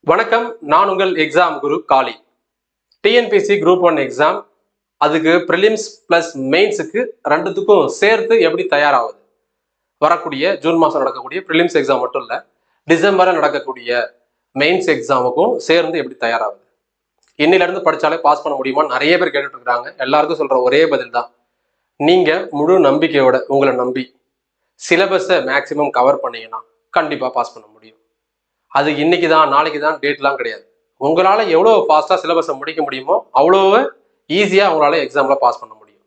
வணக்கம், நான் உங்கள் எக்ஸாம் குரு காளி. டிஎன்பிசி குரூப் 1 எக்ஸாம், அதுக்கு ப்ரிலிம்ஸ் பிளஸ் மெயின்ஸுக்கு ரெண்டுத்துக்கும் சேர்த்து எப்படி தயாராகுது? வரக்கூடிய ஜூன் மாதம் நடக்கக்கூடிய ப்ரிலிம்ஸ் எக்ஸாம் மட்டும் இல்லை, டிசம்பரில் நடக்கக்கூடிய மெயின்ஸ் எக்ஸாமுக்கும் சேர்ந்து எப்படி தயாராகுது? இன்னிலிருந்து படித்தாலே பாஸ் பண்ண முடியுமான்னு நிறைய பேர் கேட்டுட்டு இருக்கிறாங்க. எல்லாருக்கும் சொல்கிற ஒரே பதில் தான், நீங்கள் முழு நம்பிக்கையோட உங்களை நம்பி சிலபஸை மேக்சிமம் கவர் பண்ணீங்கன்னா கண்டிப்பாக பாஸ் பண்ண முடியும். அது இன்னைக்கு தான் நாளைக்கு தான் டேட்லாம் கிடையாது. உங்களால் எவ்வளோ ஃபாஸ்ட்டாக சிலபஸை முடிக்க முடியுமோ அவ்வளோ ஈஸியாக உங்களால் எக்ஸாமில் பாஸ் பண்ண முடியும்.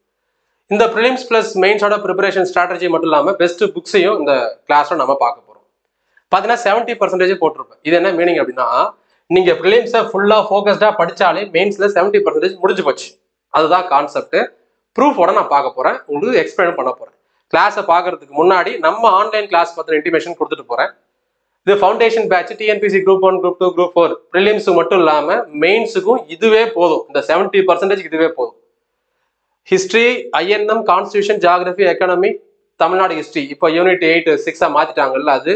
இந்த ப்ரிலிம்ஸ் ப்ளஸ் மெயின்ஸோட ப்ரிப்பரேஷன் ஸ்ட்ராட்டஜி மட்டும் இல்லாமல் பெஸ்ட் புக்ஸையும் இந்த கிளாஸில் நம்ம பார்க்க போகிறோம். பார்த்தீங்கன்னா 70% போட்டிருப்பேன். இது என்ன மீனிங் அப்படின்னா, நீங்கள் ப்ரிலிம்ஸை ஃபுல்லாக ஃபோக்கஸ்டாக படித்தாலே மெயின்ஸில் 70% முடிஞ்சு போச்சு. அதுதான் கான்செப்ட். ப்ரூஃபோட நான் பார்க்க போகிறேன், உங்களுக்கு எக்ஸ்பிளைன் பண்ண போகிறேன். கிளாஸை பார்க்கறதுக்கு முன்னாடி நம்ம ஆன்லைன் கிளாஸ் பற்றின இன்டிமேஷன் கொடுத்துட்டு போகிறேன். இது foundation batch TNPSC group 1, group 2, group 4 ப்ரிலிம்ஸுக்கு மட்டும் இல்லாமல் மெயின்ஸுக்கும் இதுவே போதும். இந்த 70% இதுவே போதும். History, INM, constitution, geography, economy, Tamil Nadu history இப்போ யூனிட் 8 6 மாற்றிட்டாங்கல்ல, அது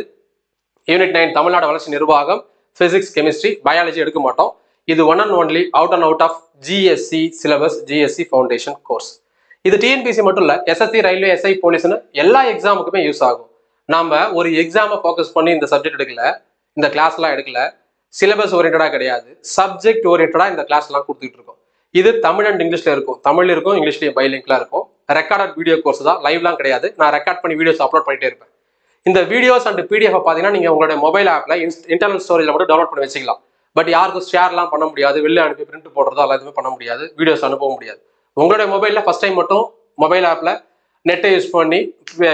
யூனிட் 9 தமிழ்நாடு வளர்ச்சி நிர்வாகம், பிசிக்ஸ், கெமிஸ்ட்ரி, பயாலஜி எடுக்க மாட்டோம். இது one and only out of GSC syllabus, GSC foundation course. இது டிஎன்பிசி மட்டும் இல்லை, எஸ்எஸ்சி, ரயில்வே, எஸ்ஐ, போலீஸ்னு எல்லா எக்ஸாமுக்குமே யூஸ் ஆகும். நாம் ஒரு எக்ஸாமை ஃபோக்கஸ் பண்ணி இந்த சப்ஜெக்ட் எடுக்கல, இந்த கிளாஸ்லாம் எடுக்கல, சிலபஸ் ஓரியன்டாக கிடையாது, சப்ஜெக்ட் ஓரியன்டாக இந்த கிளாஸ்லாம் கொடுத்துட்டு இருக்கோம். இது தமிழ் அண்ட் இங்கிலீஷில் இருக்கும், தமிழ் இருக்கும், இங்கிலீஷ்லேயும் பைலிங்க்லாம் இருக்கும். ரெக்கார்டட் வீடியோ கோர்ஸ் தான், லைவ்லாம் கிடையாது. நான் ரெக்கார்ட் பண்ணி வீடியோஸ் அப்லோட் பண்ணிட்டே இருப்பேன். இந்த வீடியோஸ் அண்ட் பிடிஎஃப் பார்த்தீங்கன்னா நீங்கள் உங்களுடைய மொபைல் ஆப்பில் இன்டர்னல் ஸ்டோரேஜில் மட்டும் டவுன்லோட் பண்ணி வச்சுக்கலாம். பட் யாருக்கும் ஷேர்லாம் பண்ண முடியாது, வெளில அனுப்பி பிரிண்ட் போடுறதோ எல்லாத்துமே பண்ண முடியாது, வீடியோஸ் அனுப்ப முடியாது. உங்களுடைய மொபைலில் ஃபஸ்ட் டைம் மட்டும் மொபைல் ஆப்பில் நெட்டை யூஸ் பண்ணி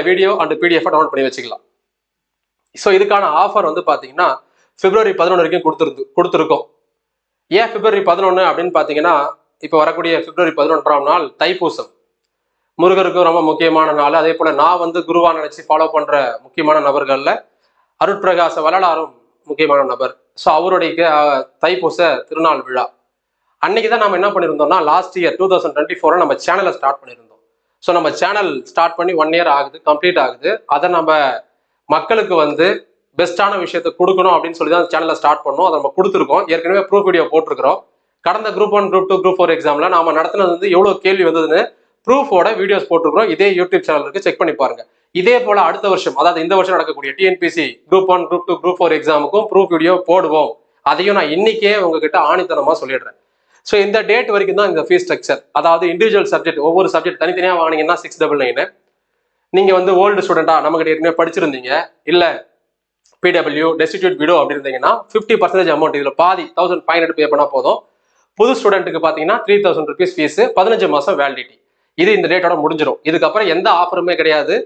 வீடியோ அண்ட் பிடிஎஃப் டவுன்லோட் பண்ணி வச்சுக்கலாம். ஸோ இதுக்கான ஆஃபர் வந்து பார்த்தீங்கன்னா பிப்ரவரி 11 வரைக்கும் கொடுத்துருக்கோம். ஏன் பிப்ரவரி 11 அப்படின்னு பார்த்தீங்கன்னா, இப்போ வரக்கூடிய பிப்ரவரி 11ஆம் நாள் தைப்பூசம், முருகருக்கும் ரொம்ப முக்கியமான நாள். அதே போல் நான் வந்து குருவா நினச்சி ஃபாலோ பண்ணுற முக்கியமான நபர்களில் அருட்பிரகாச வள்ளலாரும் முக்கியமான நபர். ஸோ அவருடைய தைப்பூச திருநாள் விழா அன்னைக்கு தான் நம்ம என்ன பண்ணியிருந்தோம்னா, லாஸ்ட் இயர் 2024 நம்ம சேனலை ஸ்டார்ட் பண்ணியிருந்தோம். ஸோ நம்ம சேனல் ஸ்டார்ட் பண்ணி 1 இயர் ஆகுது, கம்ப்ளீட் ஆகுது. அதை நம்ம மக்களுக்கு வந்து பெஸ்ட்டான விஷயத்தை கொடுக்கணும் அப்படின்னு சொல்லி தான் சேனலை ஸ்டார்ட் பண்ணோம். அதை நம்ம கொடுத்துருக்கோம். ஏற்கனவே ப்ரூஃப் வீடியோ போட்டிருக்கிறோம். கடந்த குரூப் 1, குரூப் 2, குரூப் 4 எக்ஸாமில் நாம நடத்தினது வந்து எவ்வளோ கேள்வி வந்ததுன்னு ப்ரூஃபோட வீடியோஸ் போட்டிருக்கிறோம். இதே யூடியூப் சேனலுக்கு செக் பண்ணி பாருங்க. இதே போல அடுத்த வருஷம், அதாவது இந்த வருஷம் நடக்கக்கூடிய டிஎன்பிசி குரூப் 1, குரூப் 2, குரூப் 4 எக்ஸாமுக்கும் ப்ரூஃப் வீடியோ போடுவோம். அதையும் நான் இன்னைக்கே உங்ககிட்ட ஆணித்தனமாக சொல்லிடுறேன். ஸோ இந்த டேட் வரைக்கும் தான் இந்த ஃபீஸ் ஸ்ட்ரக்சர். அதாவது இண்டிவிஜுவல் சப்ஜெக்ட், ஒவ்வொரு சப்ஜெக்ட் தனித்தனியாக வாங்கினீங்கன்னா 699. நீங்கள் வந்து ஓல்டு ஸ்டூடெண்டா நம்மகிட்ட ஏற்கனவே படிச்சிருந்தீங்க, இல்லை பிடபிள்யூ, டெஸ்டிடியூட் விடோ அப்படி இருந்தீங்கன்னா 50% அமௌண்ட், இதில் பாதி 1500 பே பண்ணால் போதும். புது ஸ்டூடெண்ட்டுக்கு பார்த்தீங்கன்னா 3000 ருபீஸ் ஃபீஸு, 15 மாதம் வேலிடிட்டி. இது இந்த டேட்டோட முடிஞ்சிடும். இதுக்கப்புறம் எந்த ஆஃபருமே கிடையாது.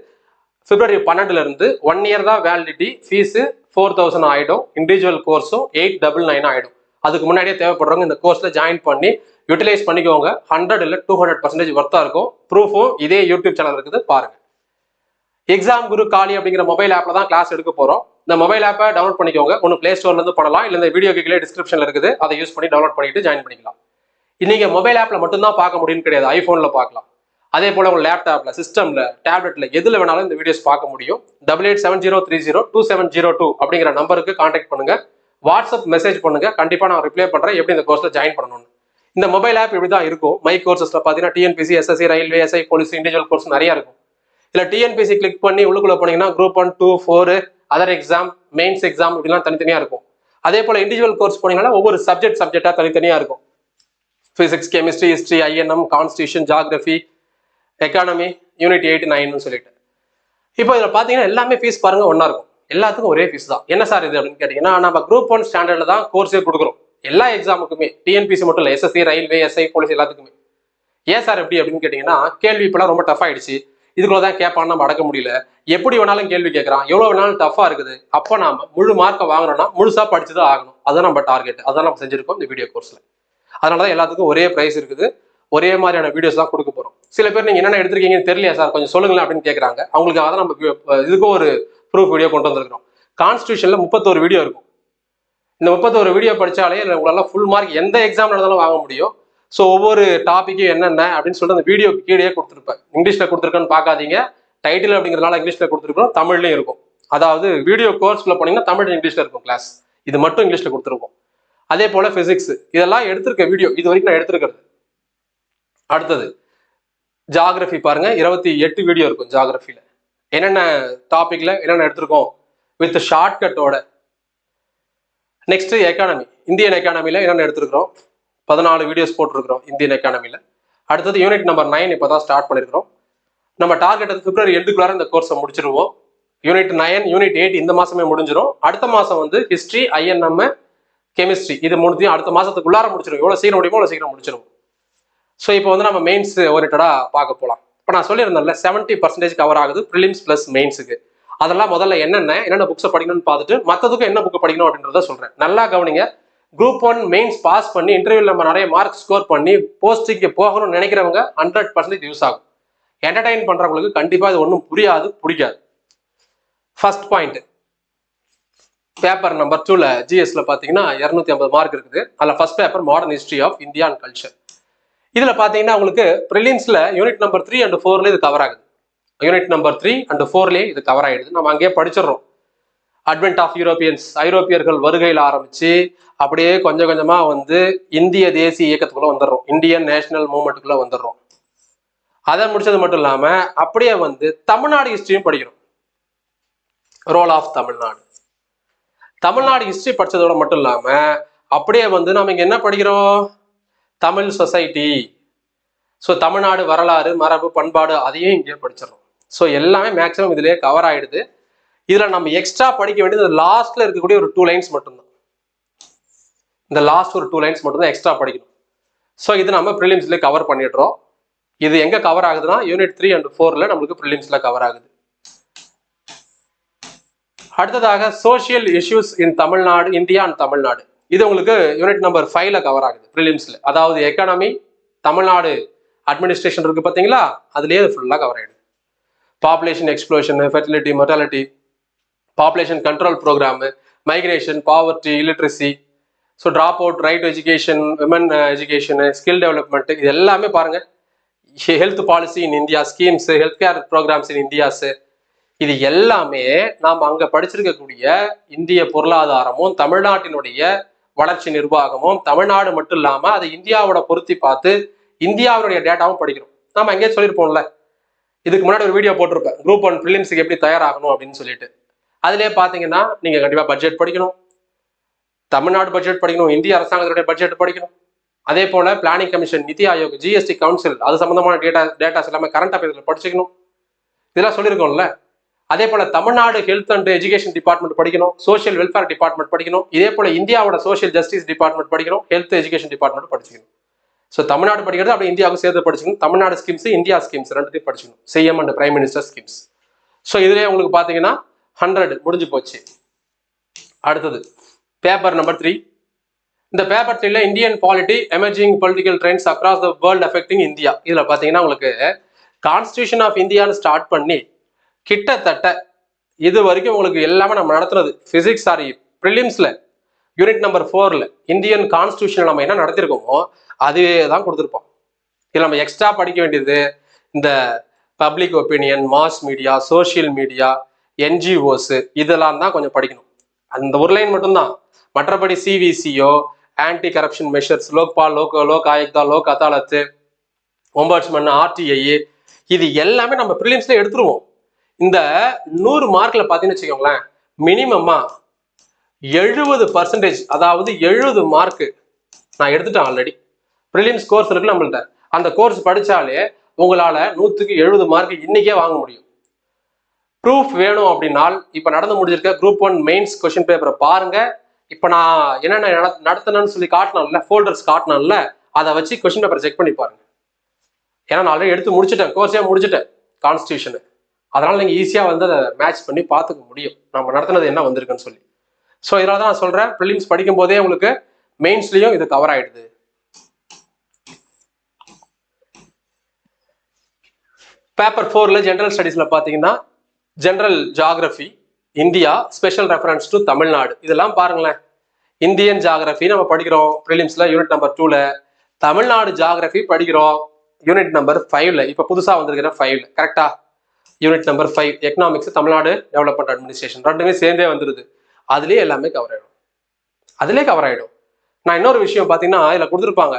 பிப்ரவரி 12 1 இயர் தான் வேலிடிட்டி. ஃபீஸு 4000 ஆகிடும். இண்டிவிஜுவல் கோர்ஸும் 899 ஆகிடும். அதுக்கு முன்னாடியே தேவைப்படுறவங்க இந்த கோர்ஸில் ஜாயின் பண்ணி யூட்டிலைஸ் பண்ணிக்கோங்க. 100 இல்லை 200% ஒர்த்தாக இருக்கும். ப்ரூஃபும் இதே யூடியூப் சேனல் இருக்குது, பாருங்க. எக்ஸாம் குரு காளி அப்படிங்கிற மொபைல் ஆப்பில் தான் கிளாஸ் எடுக்க போகிறோம். இந்த மொபைல் ஆப்பை டவுன்லோட் பண்ணிக்கோங்க. ஒன்று பிளே ஸ்டோர்லேருந்து பண்ணலாம், இல்லை இந்த வீடியோ கீழே டிஸ்கிரிப்ஷனில் இருக்குது, அதை யூஸ் பண்ணி டவுன்லோட் பண்ணிட்டு ஜாயின் பண்ணிக்கலாம். நீங்கள் மொபைல் ஆப்பில் மட்டும்தான் பார்க்க முடியும்னு கிடையாது, ஐஃபோனில் பார்க்கலாம். அதே போல் உங்கள் லேப்டாப்பில், சிஸ்டமில், டேப்லெட்டில் எதில் வேணாலும் இந்த வீடியோஸ் பார்க்க முடியும். 8870302702 அப்படிங்கிற நம்பருக்கு கான்டாக்ட் பண்ணுங்க, வாட்ஸ்அப் மெசேஜ் பண்ணுங்க. கண்டிப்பாக நான் ரிப்ளை பண்ணுறேன் எப்படி இந்த கோர்ஸில் ஜாயின் பண்ணணும்னு. இந்த மொபைல் ஆப் இப்படி தான் இருக்கும். மை கோர்சஸில் பார்த்தீங்கன்னா TNPSC, SSC, railway, SI, police, individual course நிறையா இருக்கும். இல்லை டிஎன்பிசி கிளிக் பண்ணி உள்ளுக்குள்ள போனீங்கன்னா group 1, 2, 4 other exam, mains exam இப்படிலாம் தனித்தனியாக இருக்கும். அதே போல் இண்டிவிஜுவல் கோர்ஸ் போனீங்கன்னா ஒவ்வொரு சப்ஜெக்டாக தனித்தனியாக இருக்கும். Physics, chemistry, history, INM, constitution, geography, economy, unit 8, 9 சொல்லிட்டு. இப்போ இதில் பார்த்தீங்கன்னா எல்லாமே ஃபீஸ் பாருங்க ஒன்றா இருக்கும். எல்லாத்துக்கும் ஒரே ஃபீஸ் தான். என்ன சார் இது அப்படின்னு கேட்டிங்கன்னா, நம்ம குரூப் 1 ஸ்டாண்டர்டில் தான் கோர்ஸே கொடுக்குறோம் எல்லா எக்ஸாமுக்குமே. டிஎன்பிசி மட்டும் இல்லை, எஸ்எஸ்சி, ரயில்வே, எஸ்ஐ, போலீஸ் எல்லாத்துக்குமே. ஏன் சார் எப்படி அப்படின்னு கேட்டிங்கன்னா, கேள்வி இப்போலாம் ரொம்ப டஃப் ஆகிடுச்சு. இதுக்குள்ள தான் கேட்பான்னு நம்ம அடக்க முடியல. எப்படி வேணாலும் கேள்வி கேட்குறான், எவ்வளோ வேணாலும் டஃப்பாக இருக்குது. அப்போ நாம முழு மார்க்கை வாங்கணும்னா முழுசாக படிச்சு தான் ஆகணும். அதுதான் நம்ம டார்கெட். அதான் நம்ம செஞ்சிருக்கோம் இந்த வீடியோ கோர்ஸில். அதனால தான் எல்லாத்துக்கும் ஒரே ப்ரைஸ் இருக்குது, ஒரே மாதிரியான வீடியோஸ் தான் கொடுக்க போகிறோம். சில பேர் நீங்கள் என்னென்ன எடுத்திருக்கீங்கன்னு தெரியலையா சார், கொஞ்சம் சொல்லுங்களேன் அப்படின்னு கேட்குறாங்க. அவங்களுக்காக தான் நம்ம இதுக்கும் ஒரு ப்ரூஃப் வீடியோ கொண்டு வந்திருக்கிறோம். கான்ஸ்டியூஷனில் 31 வீடியோ இருக்கும். இந்த 31 வீடியோ படித்தாலே உங்களால் ஃபுல் மார்க் எந்த எக்ஸாம் நடந்தாலும் வாங்க முடியும். ஸோ ஒவ்வொரு டாப்பிக்கும் என்னென்ன அப்படின்னு சொல்லிட்டு அந்த வீடியோ கீழே கொடுத்துருப்பேன். இங்கிலீஷில் கொடுத்துருக்கேன்னு பார்க்காதீங்க, டைட்டில் அப்படிங்கிறதுனால இங்கிலீஷில் கொடுத்துருக்கோம், தமிழ்லையும் இருக்கும். அதாவது வீடியோ கோர்ஸ்க்குள்ள போனீங்கன்னா தமிழ் இங்கிலீஷில் இருக்கும் கிளாஸ். இது மட்டும் இங்கிலீஷில் கொடுத்துருக்கோம். அதே போல பிசிக்ஸ், இதெல்லாம் எடுத்திருக்க வீடியோ இது வரைக்கும் நான் எடுத்திருக்கிறது. அடுத்தது ஜியாகிரபி பாருங்க, 28 வீடியோ இருக்கும் ஜியாகிரபில. என்னென்ன டாபிக்ல என்னென்ன எடுத்திருக்கோம் வித் ஷார்ட்கட்டோட. நெக்ஸ்ட் எக்கானமி, இந்தியன் எக்கானமில என்னென்ன எடுத்திருக்கிறோம், 14 வீடியோஸ் போட்டிருக்கிறோம் இந்தியன் எக்கானமில. அடுத்தது யூனிட் நம்பர் 9 இப்போதான் ஸ்டார்ட் பண்ணிருக்கிறோம். நம்ம டார்கெட் பிப்ரவரி எண்டுக்குள்ளார இந்த கோர்ஸை முடிச்சிருவோம். யூனிட் 9 யூனிட் 8 இந்த மாசமே முடிஞ்சிடும். அடுத்த மாசம் வந்து ஹிஸ்டரி, INM, கெமிஸ்ட்ரி, இது மூணுத்தையும் அடுத்த மாசத்துக்குள்ளார முடிச்சிடும். எவ்வளவு சீக்கிரம் முடியுமோ அவ்வளவு சீக்கிரம் முடிச்சிருவோம். ஸோ இப்போ வந்து நம்ம மெயின்ஸ் ஓரியன்டா பார்க்க போகலாம். இப்போ நான் சொல்லியிருந்தேன்ல 70% கவர் ஆகுது ப்ரிலிம்ஸ் பிளஸ் மெயின்ஸுக்கு. அதெல்லாம் முதல்ல என்னென்ன புக்ஸை படிக்கணும்னு பார்த்துட்டு மற்றதுக்கும் என்ன புக் படிக்கணும் அப்படின்றத சொல்றேன். நல்லா கவனிங்க. குரூப் 1 மெயின்ஸ் பாஸ் பண்ணி இன்டர்வியூல நம்ம நிறைய மார்க் ஸ்கோர் பண்ணி போஸ்டிங்க்கு போகணும்னு நினைக்கிறவங்க 100% யூஸ் ஆகும். என்டர்டைன் பண்றவங்களுக்கு கண்டிப்பா இது ஒன்றும் புரியாது, பிடிக்காது. ஃபர்ஸ்ட் பாயிண்ட், பேப்பர் நம்பர் 2ல ஜிஎஸ்ல பாத்தீங்கன்னா 250 மார்க் இருக்குது. அதுல first paper modern history of India and culture. இதுல பாத்தீங்கன்னா உங்களுக்கு பிரிலிம்ஸ்ல யூனிட் நம்பர் 3 and 4ல இது கவர் ஆகுது. யூனிட் நம்பர் 3 and 4லயே இது கவர் ஆயிடுது. நம்ம அங்கேயே படிச்சிடறோம். அட்வென்ட் ஆஃப் யூரோப்பியன்ஸ், ஐரோப்பியர்கள் வருகையில் ஆரம்பிச்சு அப்படியே கொஞ்சம் கொஞ்சமா வந்து இந்திய தேசிய இயக்கத்துக்குள்ள வந்துடுறோம், இந்தியன் நேஷனல் மூவ்மெண்ட்டுக்குள்ள வந்துடுறோம். அதை முடிச்சது மட்டும் இல்லாம அப்படியே வந்து தமிழ்நாடு ஹிஸ்டரியும் படிக்கிறோம். Role of Tamil Nadu, Tamil Nadu history படிச்சதோட மட்டும் இல்லாம அப்படியே வந்து நம்ம இங்க என்ன படிக்கிறோம், தமிழ் சொசைட்டி, ஸோ தமிழ்நாடு வரலாறு, மரபு, பண்பாடு, அதையும் இங்கே படிச்சிடறோம். ஸோ எல்லாமே மேக்ஸிமம் இதுலயே கவர் ஆயிடுது. இதுல நம்ம எக்ஸ்ட்ரா படிக்க வேண்டியது லாஸ்ட்ல இருக்கக்கூடிய ஒரு 2 லைன்ஸ் மட்டும்தான். இந்த லாஸ்ட் ஒரு 2 லைன்ஸ் மட்டும் தான் எக்ஸ்ட்ரா படிக்கணும். ஸோ இது நம்ம ப்ரிலிம்ஸ்ல கவர் பண்ணிடுறோம். இது எங்க கவர் ஆகுதுன்னா யூனிட் 3 and 4ல நம்மளுக்கு ப்ரிலிம்ஸ்ல கவர் ஆகுது. அடுத்ததாக social issues in Tamil Nadu, India and Tamil Nadu, இது உங்களுக்கு யூனிட் நம்பர் 5ல கவர் ஆகுது ப்ரிலிம்ஸ்ல. அதாவது எக்கானமி, தமிழ்நாடு அட்மினிஸ்ட்ரேஷன் இருக்கு பாத்தீங்களா, அதுலயே ஃபுல்லா கவர் ஆயிடுது. Population explosion, fertility, mortality, population control program, migration, poverty, illiteracy, so drop out, right to education, women education, skill development, இது எல்லாமே பாருங்க. Health policy in India, schemes, health care programs in India's, இது எல்லாமே நாம் அங்க படிச்சிருக்கக்கூடிய இந்திய பொருளாதாரமும் தமிழ்நாட்டினுடைய வளர்ச்சி நிர்வாகமும், தமிழ்நாடு மட்டும் இல்லாம அதை இந்தியாவோட பொருத்தி பார்த்து இந்தியாவுடைய டேட்டாவும் படிக்கிறோம். நாம அங்கேயே சொல்லியிருப்போம்ல, இதுக்கு முன்னாடி ஒரு வீடியோ போட்டிருப்பேன் குரூப் 1 ப்ரிலிம்ஸுக்கு எப்படி தயாராகணும் அப்படின்னு சொல்லிட்டு. அதுலேயே பார்த்தீங்கன்னா நீங்க கண்டிப்பா பட்ஜெட் படிக்கணும், தமிழ்நாடு பட்ஜெட் படிக்கணும், இந்திய அரசாங்கத்துடைய பட்ஜெட் படிக்கணும். அதே போல பிளானிங் கமிஷன், நிதி ஆயோக், GST கவுன்சில், அது சம்பந்தமான டேட்டாஸ் எல்லாமே கரண்ட் அஃபேர்ஸ்ல படிச்சுக்கணும். இதெல்லாம் சொல்லியிருக்கோம்ல. அதே போல Tamil Nadu health and education department படிக்கணும், சோஷியல் வெல்ஃபேர் டிபார்ட்மெண்ட் படிக்கணும். இதே போல இந்தியாவோட சோஷியல் ஜஸ்டிஸ் டிபார்ட்மெண்ட் படிக்கணும், ஹெல்த் எஜுகேஷன் டிபார்ட்மெண்ட் படிச்சுக்கணும். ஸோ தமிழ்நாடு படிக்கிறது அப்படி இந்தியாவுக்கு சேர்த்து படிச்சுக்கணும். தமிழ்நாடு ஸ்கீம்ஸ், இந்தியா ஸ்கீம்ஸ் ரெண்டுத்தையும் படிச்சுக்கணும், CM and prime minister schemes. So இதுலேயே உங்களுக்கு பார்த்தீங்கன்னா 100 முடிஞ்சு போச்சு. அடுத்தது பேப்பர் நம்பர் 3. இந்த பேப்பர் 3ல Indian polity, emerging political trends across the world affecting India. இதுல பாத்தீங்கன்னா உங்களுக்கு கான்ஸ்டிடியூஷன் ஆஃப் இந்தியான்னு ஸ்டார்ட் பண்ணி கிட்டத்தட்ட இது வரைக்கும் உங்களுக்கு எல்லாமே நம்ம நடத்துறது பிசிக்ஸ், சாரி ப்ரிலிம்ஸ்ல யூனிட் நம்பர் 4ல இந்தியன் கான்ஸ்டிடியூஷன் நம்ம என்ன நடத்திருக்கோமோ அதுவே தான் கொடுத்துருப்போம். இதில் நம்ம எக்ஸ்ட்ரா படிக்க வேண்டியது இந்த public opinion, mass media, social media, NGOs, இதெல்லாம் தான் கொஞ்சம் படிக்கணும். அந்த ஒரு லைன் மட்டும்தான். மற்றபடி CVCO, anti corruption measures, Lokpal, Lok Ayukta, Lok Adalat, ombudsman, RTI, இது எல்லாமே நம்ம ப்ரிலிம்ஸ்ல எடுத்துருவோம். இந்த 100 மார்க்ல பாத்தீங்கன்னு வச்சுக்கோங்களேன், மினிமமா 70%, அதாவது 70 மார்க் நான் எடுத்துட்டேன் ஆல்ரெடி. ப்ரிலிம்ஸ் கோர்ஸ் இருக்கு நம்மள்ட்ட, அந்த கோர்ஸ் படிச்சாலே உங்களால 100க்கு 70 மார்க் இன்னைக்கே வாங்க முடியும். ப்ரூஃப் வேணும் அப்படின்னா இப்ப நடந்து முடிஞ்சிருக்க குரூப் 1 மெயின்ஸ் கொஸ்டின் பேப்பரை பாருங்க. இப்ப நான் என்னென்ன நடத்தினேன்னு சொல்லி காட்டினேன்ல, ஃபோல்டர்ஸ் காட்டினேன்ல, அதை வச்சு கொஸ்டின் பேப்பரை செக் பண்ணி பாருங்க. ஏன்னா நான் ஆல்ரெடி எடுத்து முடிச்சுட்டேன், கோர்ஸே முடிச்சுட்டேன் கான்ஸ்டிடியூஷன். அதனால நீங்க ஈஸியா வந்து அதை மேட்ச் பண்ணி பார்த்துக்க முடியும் நம்ம நடத்தினது என்ன வந்திருக்குன்னு சொல்லி. ஸோ இதனால தான் நான் சொல்றேன், ப்ரிலிம்ஸ் படிக்கும் போதே உங்களுக்கு மெயின்ஸ்லயும் இது கவர் ஆயிடுது. பேப்பர் 4ல ஜெனரல் ஸ்டடீஸ்ல பாத்தீங்கன்னா general geography, India, special reference to Tamil Nadu, இதெல்லாம் பாருங்களேன். இந்தியன் ஜியாகிரபி நம்ம படிக்கிறோம் ப்ரிலிம்ஸ்ல யூனிட் நம்பர் 2ல, தமிழ்நாடு ஜியாகிரபி படிக்கிறோம் யூனிட் நம்பர் 5ல, இப்ப புதுசா வந்திருக்கிற 5ல. கரெக்டா? Unit number 5 economics, Tamil Nadu development administration, ரெண்டுமே சேர்ந்தே வந்துருது. அதுலயே எல்லாமே கவர் ஆயிடும், அதுலயே கவர் ஆயிடும். நான் இன்னொரு விஷயம் பார்த்தீங்கன்னா இதில் கொடுத்துருப்பாங்க,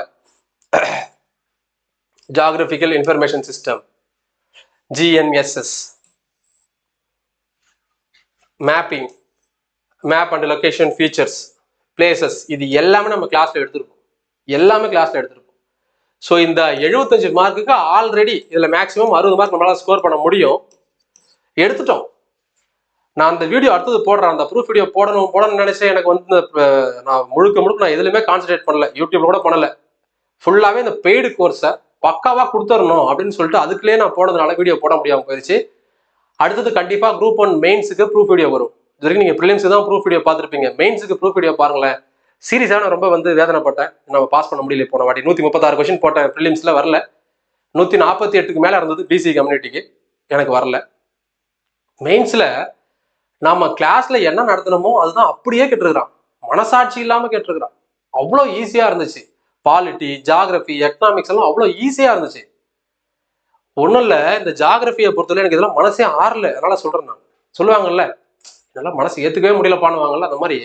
geographical information system, GNSS, mapping, map and location features, places, இது எல்லாமே நம்ம கிளாஸ்ல எடுத்திருப்போம். ஸோ இந்த 75 மார்க்குக்கு ஆல்ரெடி இதில் மேக்ஸிமம் 60 மார்க் நம்மளால ஸ்கோர் பண்ண முடியும். எடுத்துட்டோம். நான் அந்த வீடியோ அடுத்தது போடுறேன், அந்த ப்ரூஃப் வீடியோ போடணும்னு நினைச்சேன். எனக்கு வந்து நான் முழுக்க நான் எதுலையுமே கான்சன்ட்ரேட் பண்ணல, யூடியூப்ல கூட பண்ணல. ஃபுல்லாகவே இந்த பெய்டு கோர்ஸை பக்காவாக கொடுத்துடணும் அப்படின்னு சொல்லிட்டு அதுக்குள்ளேயே நான் போனதுனால வீடியோ போட முடியாமல் போயிடுச்சு. அடுத்தது கண்டிப்பாக குரூப் 1 மெயின்ஸுக்கு ப்ரூஃப் வீடியோ வரும். இது வரைக்கும் நீங்கள் ப்ரிலிம்ஸுக்கு தான் ப்ரூஃப் வீடியோ பார்த்துருப்பீங்க. மெயின்ஸுக்கு ப்ரூஃப் வீடியோ பாருங்களேன். சீரியஸாக நான் ரொம்ப வந்து வேதனைப்பட்டேன். நம்ம பாஸ் பண்ண முடியல. போன வாட்டி 136 கொஸ்டின் போட்டேன், ப்ரிலிம்ஸில் வரல. 148க்கு மேலே இருந்தது பிசி கம்யூனிட்டிக்கு, எனக்கு வரல. மெயின்ஸில் நம்ம கிளாஸில் என்ன நடத்தணுமோ அதுதான் அப்படியே கேட்டிருக்கிறான். மனசாட்சி இல்லாமல் கேட்டிருக்கிறான். அவ்வளோ ஈஸியாக இருந்துச்சு. பாலிட்டி, ஜியாகிரபி, எக்கனாமிக்ஸ் எல்லாம் அவ்வளோ ஈஸியாக இருந்துச்சு. ஒன்றும் இல்லை, இந்த ஜியாகிரபியை பொறுத்தவரை எனக்கு இதெல்லாம் மனசே ஆறல. அதனால சொல்கிறேன். நான் சொல்லுவாங்கல்ல, இதெல்லாம் மனசு ஏற்றுக்கவே முடியல பண்ணுவாங்கல்ல, அந்த மாதிரி.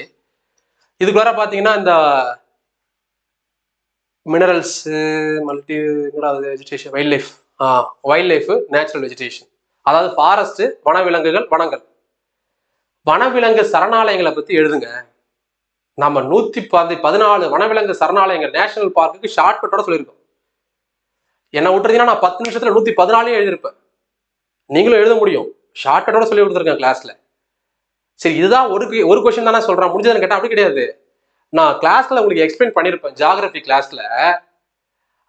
இதுக்கு வேற பார்த்தீங்கன்னா இந்த minerals, multi vegetation, wild life, natural vegetation, அதாவது ஃபாரஸ்ட், வனவிலங்குகள், வனங்கள், வனவிலங்கு சரணாலயங்களை பற்றி எழுதுங்க. நம்ம 114 வனவிலங்கு சரணாலயங்கள் நேஷனல் பார்க்குக்கு ஷார்ட்கட்டோட சொல்லியிருக்கோம். என்ன விட்டுறீங்கன்னா நான் 10 நிமிஷத்துல 114 எழுதியிருப்பேன். நீங்களும் எழுத முடியும். ஷார்ட்கட்டோட சொல்லி கொடுத்துருக்கேன் கிளாஸ்ல. சரி, இதுதான் ஒரு கொஸ்டின் தானே சொல்றேன், முடிஞ்சதுன்னு கேட்டா அப்படி கிடையாது. நான் கிளாஸ்ல உங்களுக்கு எக்ஸ்பிளைன் பண்ணியிருப்பேன். ஜியாகிரபி கிளாஸ்ல,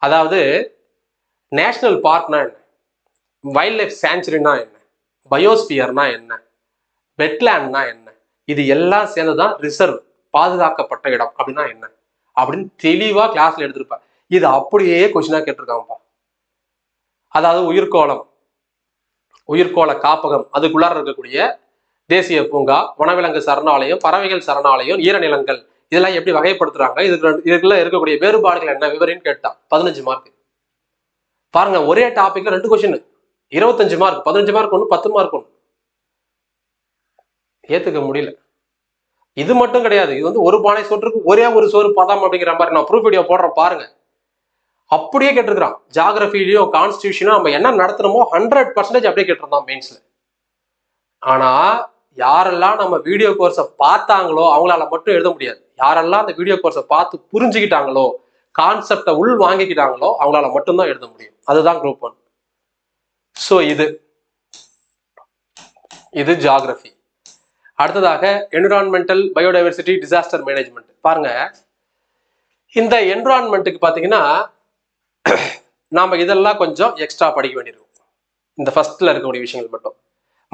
அதாவது நேஷனல் பார்க்னா என்ன, வைல்ட் லைஃப் சாங்சுரினா என்ன, பயோஸ்பியர்னா என்ன, வெட்லேண்ட்னா என்ன, இது எல்லாம் சேர்ந்துதான் ரிசர்வ், பாதுகாக்கப்பட்ட இடம் அப்படின்னா என்ன அப்படின்னு தெளிவா கிளாஸ்ல எடுத்திருப்பேன். இது அப்படியே கொஸ்டினா கேட்டிருக்காங்கப்பா. அதாவது உயிர்கோள காப்பகம், அதுக்குள்ளார இருக்கக்கூடிய தேசிய பூங்கா, வனவிலங்கு சரணாலயம், பறவைகள் சரணாலயம், ஈரநிலங்கள், இதெல்லாம் எப்படி வகைப்படுத்துறாங்க, இதுக்குள்ள இருக்கக்கூடிய வேறுபாடுகள் என்ன விவரின்னு கேட்டான். 15 மார்க். பாருங்க, ஒரே டாபிக்ல 2 கொஸ்டின், 25 மார்க். 15 மார்க் ஒன்று, 10 மார்க் ஒன்று. ஏத்துக்க முடியல. இது மட்டும் கிடையாது, இது வந்து ஒரு பானை சோற்றுக்கு ஒரே ஒரு சோறு பதம் அப்படிங்கிற மாதிரி. நான் ப்ரூஃப் வீடியோ போடுறேன் பாருங்க. அப்படியே கேட்டிருக்கிறான். ஜியாகிரபிலையும் கான்ஸ்டியூஷனும் நம்ம என்ன நடத்துறோமோ 100% அப்படியே கேட்டிருந்தான் மெயின்ஸ்ல. ஆனா யாரெல்லாம் நம்ம வீடியோ கோர்ஸை பார்த்தாங்களோ அவங்களால மட்டும் எழுத முடியாது. யாரெல்லாம் அந்த வீடியோ கோர்ஸை பார்த்து புரிஞ்சுக்கிட்டாங்களோ, கான்செப்டை உள் வாங்கிக்கிட்டாங்களோ அவங்களால மட்டும்தான் எழுத முடியும். அதுதான் குரூப் 1. ஸோ இது ஜியாகிரபி. அடுத்ததாக என்விரான்மெண்டல், பயோடைவர்சிட்டி, டிசாஸ்டர் மேனேஜ்மெண்ட். பாருங்க, இந்த என்விரான்மெண்ட்டுக்கு பார்த்தீங்கன்னா நாம இதெல்லாம் கொஞ்சம் எக்ஸ்ட்ரா படிக்க வேண்டியிருக்கும், இந்த ஃபர்ஸ்ட்ல இருக்கக்கூடிய விஷயங்கள் மட்டும்.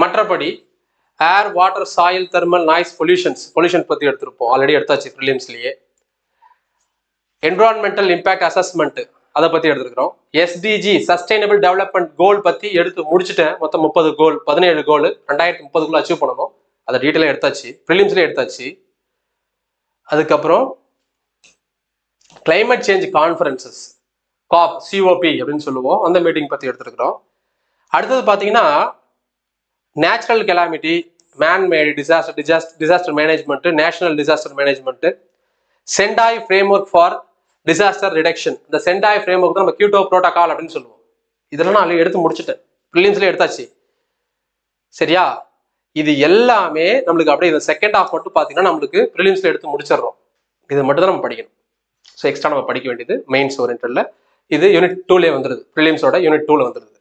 மற்றபடி air, water, soil, thermal, noise, pollution பத்தி எடுத்திருப்போம், ஆல்ரெடி எடுத்தாச்சு ப்ரிலிம்ஸ்லயே. என்விரான்மெண்டல் இம்பாக்ட் அசஸ்மெண்ட், அதை பத்தி எடுத்துருக்கிறோம். SDG, சஸ்டைனபிள் டெவலப்மெண்ட் கோல் பத்தி எடுத்து முடிச்சுட்டேன். மொத்தம் 30 கோல், 17 கோல் 2030 அச்சீவ் பண்ணணும். அதை டீட்டெயிலாக எடுத்தாச்சு, ப்ரிலிம்ஸ்லேயே எடுத்தாச்சு. அதுக்கப்புறம் கிளைமேட் சேஞ்ச் கான்ஃபரன்சஸ், COP அப்படின்னு சொல்லுவோம், அந்த மீட்டிங் பத்தி எடுத்துருக்கிறோம். அடுத்தது பார்த்தீங்கன்னா natural calamity, man-made disaster management, national disaster management, Sendai framework for disaster reduction. இந்த சென்டாய் ஃப்ரேம்வொர்க் தான் நம்ம கியோட்டோ புரோட்டோகால் அப்படின்னு சொல்லுவோம். இதெல்லாம் நான் எடுத்து முடிச்சுட்டேன், ப்ரிலிம்ஸ்லேயே எடுத்தாச்சு. சரியா? இது எல்லாமே நம்மளுக்கு அப்படியே இந்த செகண்ட் ஹாஃப் மட்டும் பார்த்தீங்கன்னா நம்மளுக்கு ப்ரிலிம்ஸ்ல எடுத்து முடிச்சிடறோம். இது மட்டும் தான் நம்ம படிக்கணும். ஸோ எக்ஸ்ட்ரா நம்ம படிக்க வேண்டியது மெயின்ஸ் ஓரியன்டட்ல. இது யூனிட் 2லேயே வந்துடுது, ப்ரிலிம்ஸோட யூனிட் 2ல வந்துடுது.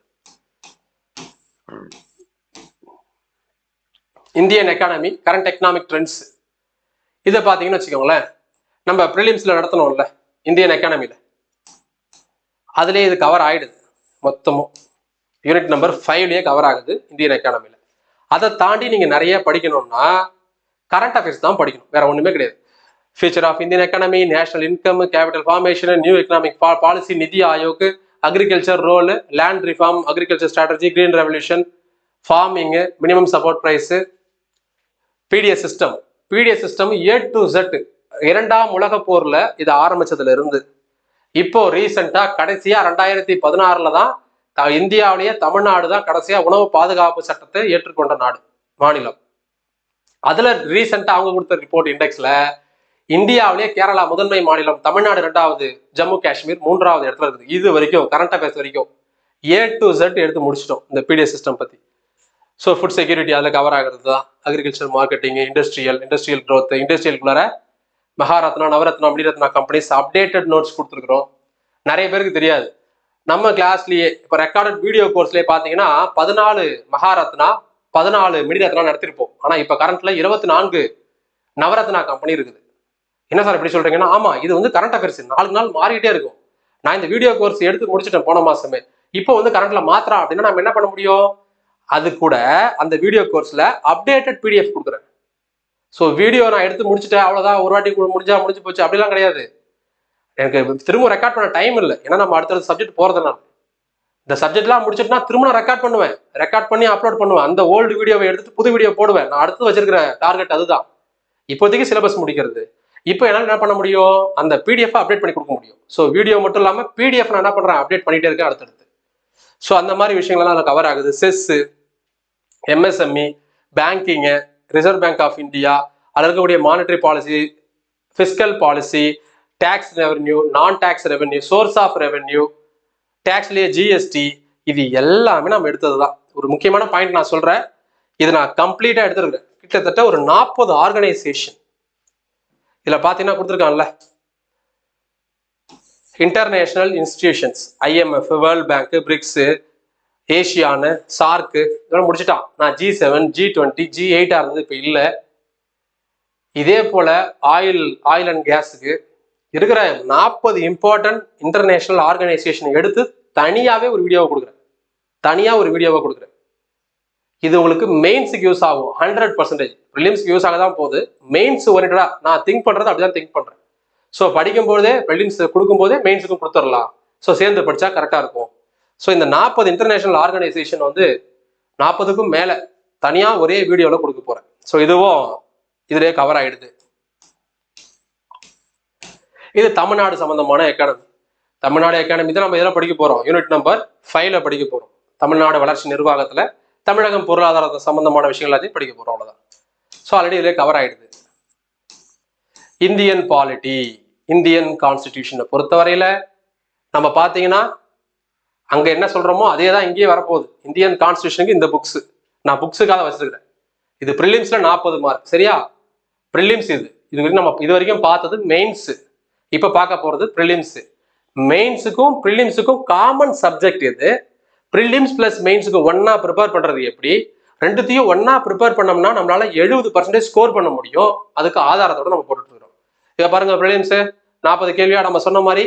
Indian economy, current economic trends, இதை பார்த்தீங்கன்னு வச்சுக்கோங்களேன். நம்ம ப்ரிலிம்ஸ்ல நடத்தணும்ல இந்தியன் எக்கானமியில், அதுலேயே இது கவர் ஆயிடுது. மொத்தமும் யூனிட் நம்பர் 5லேயே கவர் ஆகுது இந்தியன் எக்கானமியில். அதை தாண்டி நீங்கள் நிறைய படிக்கணும்னா கரண்ட் அஃபேர்ஸ் தான் படிக்கணும், வேற ஒன்றுமே கிடையாது. Future of Indian economy, national income, capital formation, new economic policy, Niti Aayog, agriculture role, land reform, agriculture strategy, green revolution, farming, minimum support price, PDS system A to Z. 2ஆம் உலக போர்ல இது ஆரம்பிச்சதுல இருந்து இப்போ ரீசெண்டா கடைசியா 2016 தான் இந்தியாவிலேயே தமிழ்நாடு தான் கடைசியா உணவு பாதுகாப்பு சட்டத்தை ஏற்றுக்கொண்ட மாநிலம். அதுல ரீசெண்டா அவங்க கொடுத்த ரிப்போர்ட் இண்டெக்ஸ்ல இந்தியாவிலேயே கேரளா முதன்மை மாநிலம், தமிழ்நாடு 2வது, ஜம்மு காஷ்மீர் 3வது இடத்துல இருக்குது. இது வரைக்கும் கரண்ட் அஃபேர்ஸ் வரைக்கும் A to Z எடுத்து முடிச்சிட்டோம் இந்த பிடிஎஸ் சிஸ்டம் பத்தி. ஸோ ஃபுட் செக்யூரிட்டி அதில் கவர் ஆகிறது தான், அக்ரிகல்ச்சர், மார்க்கெட்டிங், இண்டஸ்ட்ரியல் க்ரோத், இண்டஸ்ட்ரியலுக்குள்ளார Maharatna, Navratna, Miniratna companies updated notes கொடுத்துருக்குறோம். நிறைய பேருக்கு தெரியாது. நம்ம கிளாஸ்லயே இப்போ ரெக்கார்டட் வீடியோ கோர்ஸ்லேயே பார்த்தீங்கன்னா 14 மகாரத்னா, 14 மணிரத்னா நடத்திருப்போம். ஆனால் இப்போ கரண்ட்ல 24 நவரத்னா கம்பெனி இருக்குது. என்ன சார் எப்படி சொல்றீங்கன்னா, ஆமா, இது வந்து கரண்ட் அஃபேர்ஸ் 4 நாள் மாறிக்கிட்டே இருக்கும். நான் இந்த வீடியோ கோர்ஸ் எடுத்து முடிச்சிட்டேன் போன மாசமே. இப்போ வந்து கரண்ட்ல மாத்திரா அப்படின்னா நம்ம என்ன பண்ண முடியும்? அது கூட அந்த வீடியோ கோர்ஸ்ல அப்டேட்டட் பிடிஎஃப் கொடுக்குறேன். ஸோ வீடியோ நான் எடுத்து முடிச்சுட்டேன், அவ்வளோதான், ஒரு வாட்டி முடிஞ்சு போச்சு அப்படிலாம் கிடையாது. எனக்கு திரும்ப ரெக்கார்ட் பண்ண டைம் இல்லை. ஏன்னா நம்ம அடுத்தடுத்த சப்ஜெக்ட் போறதுனால இந்த சப்ஜெக்ட்லாம் முடிச்சுட்டுனா திரும்ப நான் ரெக்கார்ட் பண்ணுவேன், ரெக்கார்ட் பண்ணி அப்லோட் பண்ணுவேன். அந்த ஓல்டு வீடியோவை எடுத்துட்டு புது வீடியோ போடுவேன். நான் அடுத்து வச்சிருக்கிற டார்கெட் அதுதான். இப்போதைக்கு சிலபஸ் முடிக்கிறது. இப்போ என்னால் என்ன பண்ண முடியும்? அந்த பிடிஎஃப் அப்டேட் பண்ணி கொடுக்க முடியும். ஸோ வீடியோ மட்டும் இல்லாமல் பிடிஎஃப் நான் என்ன பண்ணுறேன், அப்டேட் பண்ணிட்டே இருக்கேன் அடுத்தடுத்து. ஸோ அந்த மாதிரி விஷயங்கள்லாம் அதில் கவர் ஆகுது. Cess, MSME, banking, Reserve Bank of India, அதில் இருக்கக்கூடிய monetary policy, fiscal policy, tax revenue, non tax revenue, source of revenue, டேக்ஸ்லேயே ஜிஎஸ்டி, இது எல்லாமே நம்ம எடுத்தது தான். ஒரு முக்கியமான பாயிண்ட் நான் சொல்கிறேன், இது நான் கம்ப்ளீட்டாக எடுத்துருக்கேன். கிட்டத்தட்ட ஒரு 40 ஆர்கனைசேஷன் இதில் பார்த்தீங்கன்னா கொடுத்துருக்காங்கல்ல. International institutions, IMF, World Bank, BRICS, ASEAN, SAARC இதெல்லாம் முடிச்சுட்டான். நான் G7, G20, G8 இருந்தது, இப்போ இல்லை. இதே போல ஆயில் அண்ட் கேஸுக்கு இருக்கிற 40 இம்பார்ட்டன்ட் இன்டர்நேஷனல் ஆர்கனைசேஷன் எடுத்து தனியாகவே ஒரு வீடியோவை கொடுக்குறேன். இது உங்களுக்கு மெயின்ஸுக்கு யூஸ் ஆகும் 100%. ப்ரிலிம்ஸ்க்கு யூஸ் ஆக தான் போகுது. மெயின்ஸ் ஓரியன்டா நான் திங்க் பண்றது அப்படிதான் திங்க் பண்றேன். ஸோ படிக்கும்போதே ப்ரிலிம்ஸ் கொடுக்கும்போதே மெயின்ஸுக்கும் கொடுத்துடலாம். ஸோ சேர்ந்து படிச்சா கரெக்டாக இருக்கும். ஸோ இந்த 40 இன்டர்நேஷனல் ஆர்கனைசேஷன் வந்து 40க்கும் மேலே தனியாக ஒரே வீடியோவில் கொடுக்க போறேன். ஸோ இதுவும் இதுலேயே கவர் ஆயிடுது. இது தமிழ்நாடு சம்பந்தமான அகாடமி. தமிழ்நாடு அகாடமி தான் நம்ம இதெல்லாம் படிக்க போறோம். யூனிட் நம்பர் 5ல படிக்க போறோம். தமிழ்நாடு வளர்ச்சி நிர்வாகத்துல தமிழகம் பொருளாதார சம்பந்தமான விஷயங்கள் எல்லாத்தையும் படிக்க போறோம். அவ்வளவுதான். ஸோ ஆல்ரெடி இதுல கவர் ஆயிடுது. இந்தியன் பாலிட்டி, இந்தியன் கான்ஸ்டிடியூஷனை பொறுத்தவரையில நம்ம பார்த்தீங்கன்னா அங்க என்ன சொல்றோமோ அதே தான் இங்கேயே வரப்போகுது. இந்தியன் கான்ஸ்டிடியூஷனுக்கு இந்த புக்ஸ் நான் புக்ஸுக்காக வச்சிருக்கிறேன். இது ப்ரிலிம்ஸ்ல 40 மார்க். சரியா? ப்ரிலிம்ஸ் இது நம்ம இது வரைக்கும் பார்த்தது மெயின்ஸ். இப்ப பார்க்க போறது ப்ரிலிம்ஸ். மெயின்ஸுக்கும் ப்ரிலிம்ஸுக்கும் காமன் சப்ஜெக்ட் எது? ப்ரிலிம்ஸ் பிளஸ் மெயின்ஸுக்கு ஒன்னா ப்ரிப்பேர் பண்றது எப்படி? ரெண்டுத்தையும் ஒன்னா ப்ரிப்பேர் பண்ணோம்னா நம்மளால 70% ஸ்கோர் பண்ண முடியும். அதுக்கு ஆதாரத்தோட நம்ம போட்டுட்டு இருக்கோம். இதை பாருங்க, ப்ரிலிம்ஸ் 40 கேள்வியா நம்ம சொன்ன மாதிரி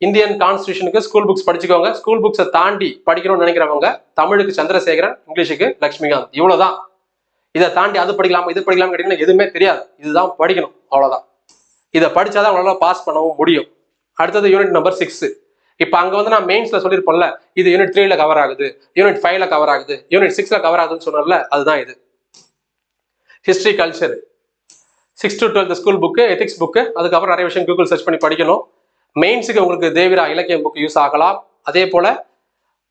இந்தியன் கான்ஸ்டிடியூஷனுக்கு ஸ்கூல் புக்ஸ் படிச்சுக்கோங்க. ஸ்கூல் புக்ஸை தாண்டி படிக்கணும்னு நினைக்கிறவங்க தமிழுக்கு சந்திரசேகரன், இங்கிலீஷுக்கு லட்சுமிகாந்த், இவ்வளவுதான். இதை தாண்டி அது படிக்கலாம் இது படிக்கலாம் கேட்டீங்கன்னா எதுவுமே தெரியாது. இதுதான் படிக்கணும், அவ்வளவுதான். இதை படிச்சாதான் அவங்களால பாஸ் பண்ணவும் முடியும். அடுத்தது யூனிட் நம்பர் 6. இப்போ அங்க வந்து நான் மெயின்ஸ்ல சொல்லியிருப்பேன்ல, இது யூனிட் 3ல கவர் ஆகுது, யூனிட் 5ல கவர் ஆகுது, யூனிட் 6ல கவர் ஆகுதுன்னு சொன்னால அதுதான் இது. History, culture, 6 to 12 school book, ethics book. அதுக்கப்புறம் நிறைய விஷயம் கூகுள் சர்ச் பண்ணி படிக்கணும். மெயின்ஸுக்கு உங்களுக்கு தேவிரா இலக்கியம் புக் யூஸ் ஆகலாம். அதே போல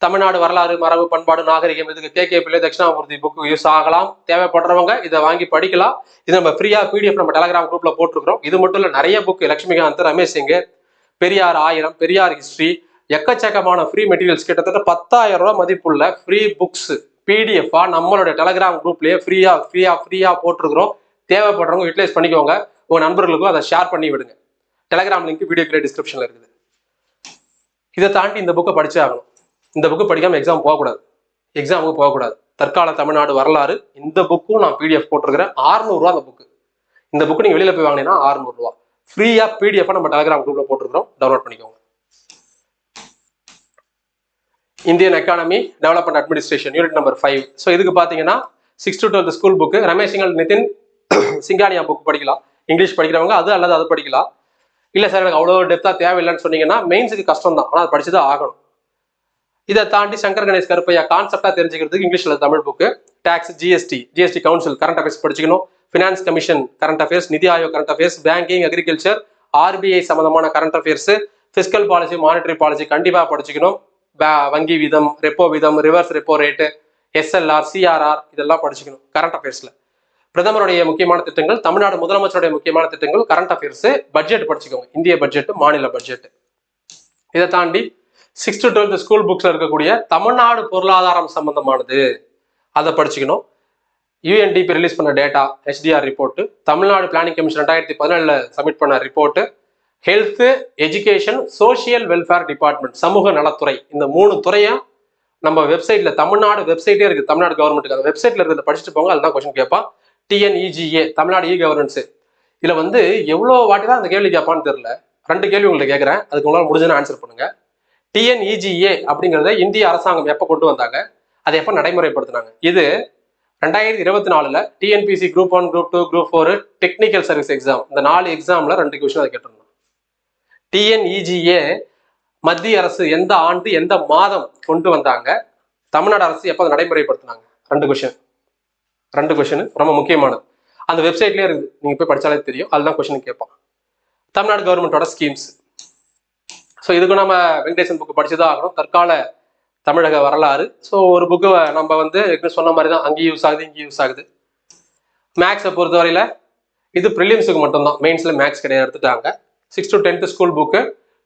தமிழ்நாடு வரலாறு, மரபு, பண்பாடு, நாகரிகம், இதுக்கு KK பிள்ளை, தட்சிணாமூர்த்தி புக்கு யூஸ் ஆகலாம். தேவைப்படுறவங்க இதை வாங்கி படிக்கலாம். இது நம்ம ஃப்ரீயா PDF நம்ம டெலகிராம் குரூப்ல போட்டிருக்கிறோம். இது மட்டும் இல்ல, நிறைய புக், லட்சுமிகாந்த், ரமேஷ் சிங், பெரியார் 1000, பெரியார் ஹிஸ்டரி, எக்கச்சக்கமான ஃப்ரீ மெட்டீரியல்ஸ், கிட்டத்தட்ட 10,000 ரூபாய் மதிப்புள்ள ஃப்ரீ புக்ஸ் PDF நம்மளுடைய டெலகிராம் குரூப்லயே ஃப்ரீயா போட்டிருக்கிறோம். தேவைப்படுறவங்க யூட்டிலைஸ் பண்ணிக்கோங்க. உங்க நண்பர்களுக்கும் அதை ஷேர் பண்ணி விடுங்க. டெலகிராம் லிங்க் வீடியோ டிஸ்கிரிப்ஷன்ல இருக்குது. இதை தாண்டி இந்த புக்கை படிச்சே ஆகணும். இந்த புக்கு படிக்காம எக்ஸாமுக்கு போகக்கூடாது. தற்கால தமிழ்நாடு வரலாறு, இந்த புக்கும் நான் PDF போட்டிருக்கிறேன். 600 ரூபா அந்த புக்கு. இந்த புக்கு நீங்க வெளியில போய் வாங்கினீங்கன்னா 600 ரூபா. ஃப்ரீயா PDF நம்ம டெலகிராம் குரூப்ல போட்டிருக்கிறோம். டவுன்லோட் பண்ணிக்கோங்க. Indian economy, development administration, unit number 5. So இதுக்கு பாத்தீங்கன்னா 6 to 12 school book, Ramesh Singhal, Nitin Singhania book படிக்கலாம். இங்கிலீஷ் படிக்கிறவங்க அது அல்லது அது படிக்கலாம். இல்ல சார் எனக்கு அவ்வளோ டெப்தா தேவையில்லைன்னு சொன்னீங்கன்னா மெயின்ஸுக்கு கஷ்டம் தான், ஆனால் அது படிச்சுதான் ஆகணும். இதை தாண்டி சங்கர் கணேஷ் கருப்பையா கான்செப்டா தெரிஞ்சுக்கிறதுக்கு இங்கிலீஷ்ல Tamil book, tax, GST council current affairs படிச்சுக்கணும். Finance commission current affairs, Niti Aayog current affairs, banking, agriculture, RBI சம்பந்தமான current affairs, fiscal policy, monetary policy கண்டிப்பா படிச்சுக்கணும். வங்கி வீதம், ரெப்போ வீதம், reverse repo rate, SLR, CRR இதெல்லாம் படிச்சுக்கணும் கரண்ட் அஃபேர்ஸ்ல. பிரதமருடைய முக்கியமான திட்டங்கள், தமிழ்நாடு முதலமைச்சருடைய முக்கியமான திட்டங்கள், கரண்ட் அஃபேர்ஸ், பட்ஜெட் படிச்சுக்கோங்க, இந்திய பட்ஜெட், மாநில பட்ஜெட். இதை தாண்டி 6th to 12th ஸ்கூல் புக்ஸ்ல இருக்கக்கூடிய தமிழ்நாடு பொருளாதாரம் சம்பந்தமானது அதை படிச்சுக்கணும். யூஎன்டிபி ரிலீஸ் பண்ண data, HDR report, Tamil Nadu planning commission 2017 submit பண்ண report, health, education, social welfare department, சமூக நலத்துறை, இந்த 3 துறையும் நம்ம வெப்சைட்ல, தமிழ்நாடு வெப்சைட்டே இருக்கு, தமிழ்நாடு கவர்மெண்ட்டுக்கு, அந்த வெப்சைட்ல இருக்கிறத படிச்சுட்டு போங்க. அதுதான் கொஸ்டின் கேட்பான். TNEGA, Tamil Nadu e governance. இதுல எவ்வளோ வாட்டி தான் அந்த கேள்வி கேட்பான்னு தெரியல. 2 கேள்வி உங்களுக்கு கேட்குறேன், அதுக்கு உங்களால் முடிஞ்சுன்னு ஆன்சர் பண்ணுங்க. TNEGA அப்படிங்கிறத இந்திய அரசாங்கம் எப்போ கொண்டு வந்தாங்க, அதை எப்போ நடைமுறைப்படுத்தினாங்க? இது 2024 TNPSC group 1, group 2, group 4 technical service exam, இந்த 4 எக்ஸாம்ல 2 கொஸ்டின் அதை கேட்டிருந்தோம். TNEGA மத்திய அரசு எந்த ஆண்டு எந்த மாதம் கொண்டு வந்தாங்க, தமிழ்நாடு அரசு எப்போ நடைமுறைப்படுத்தினாங்க? 2 கொஸ்டின் ரொம்ப முக்கியமானது. அந்த வெப்சைட்லேயே இருக்குது, நீங்கள் போய் படித்தாலே தெரியும். அதுதான் கொஸ்டின் கேட்பான். தமிழ்நாடு கவர்மெண்டோட ஸ்கீம்ஸ். ஸோ இதுக்கு நம்ம வெங்கடேசன் புக்கு படிச்சுதான் ஆகணும். தற்கால தமிழக வரலாறு. ஸோ ஒரு புக்கு நம்ம சொன்ன மாதிரி தான் அங்கேயும் யூஸ் ஆகுது, இங்கேயும் யூஸ் ஆகுது. மேக்ஸை பொறுத்தவரையில் இது ப்ரிலிம்ஸுக்கு மட்டும்தான், மெயின்ஸில் மேக்ஸ் கிடையாது, எடுத்துட்டாங்க. 6th to 10th school book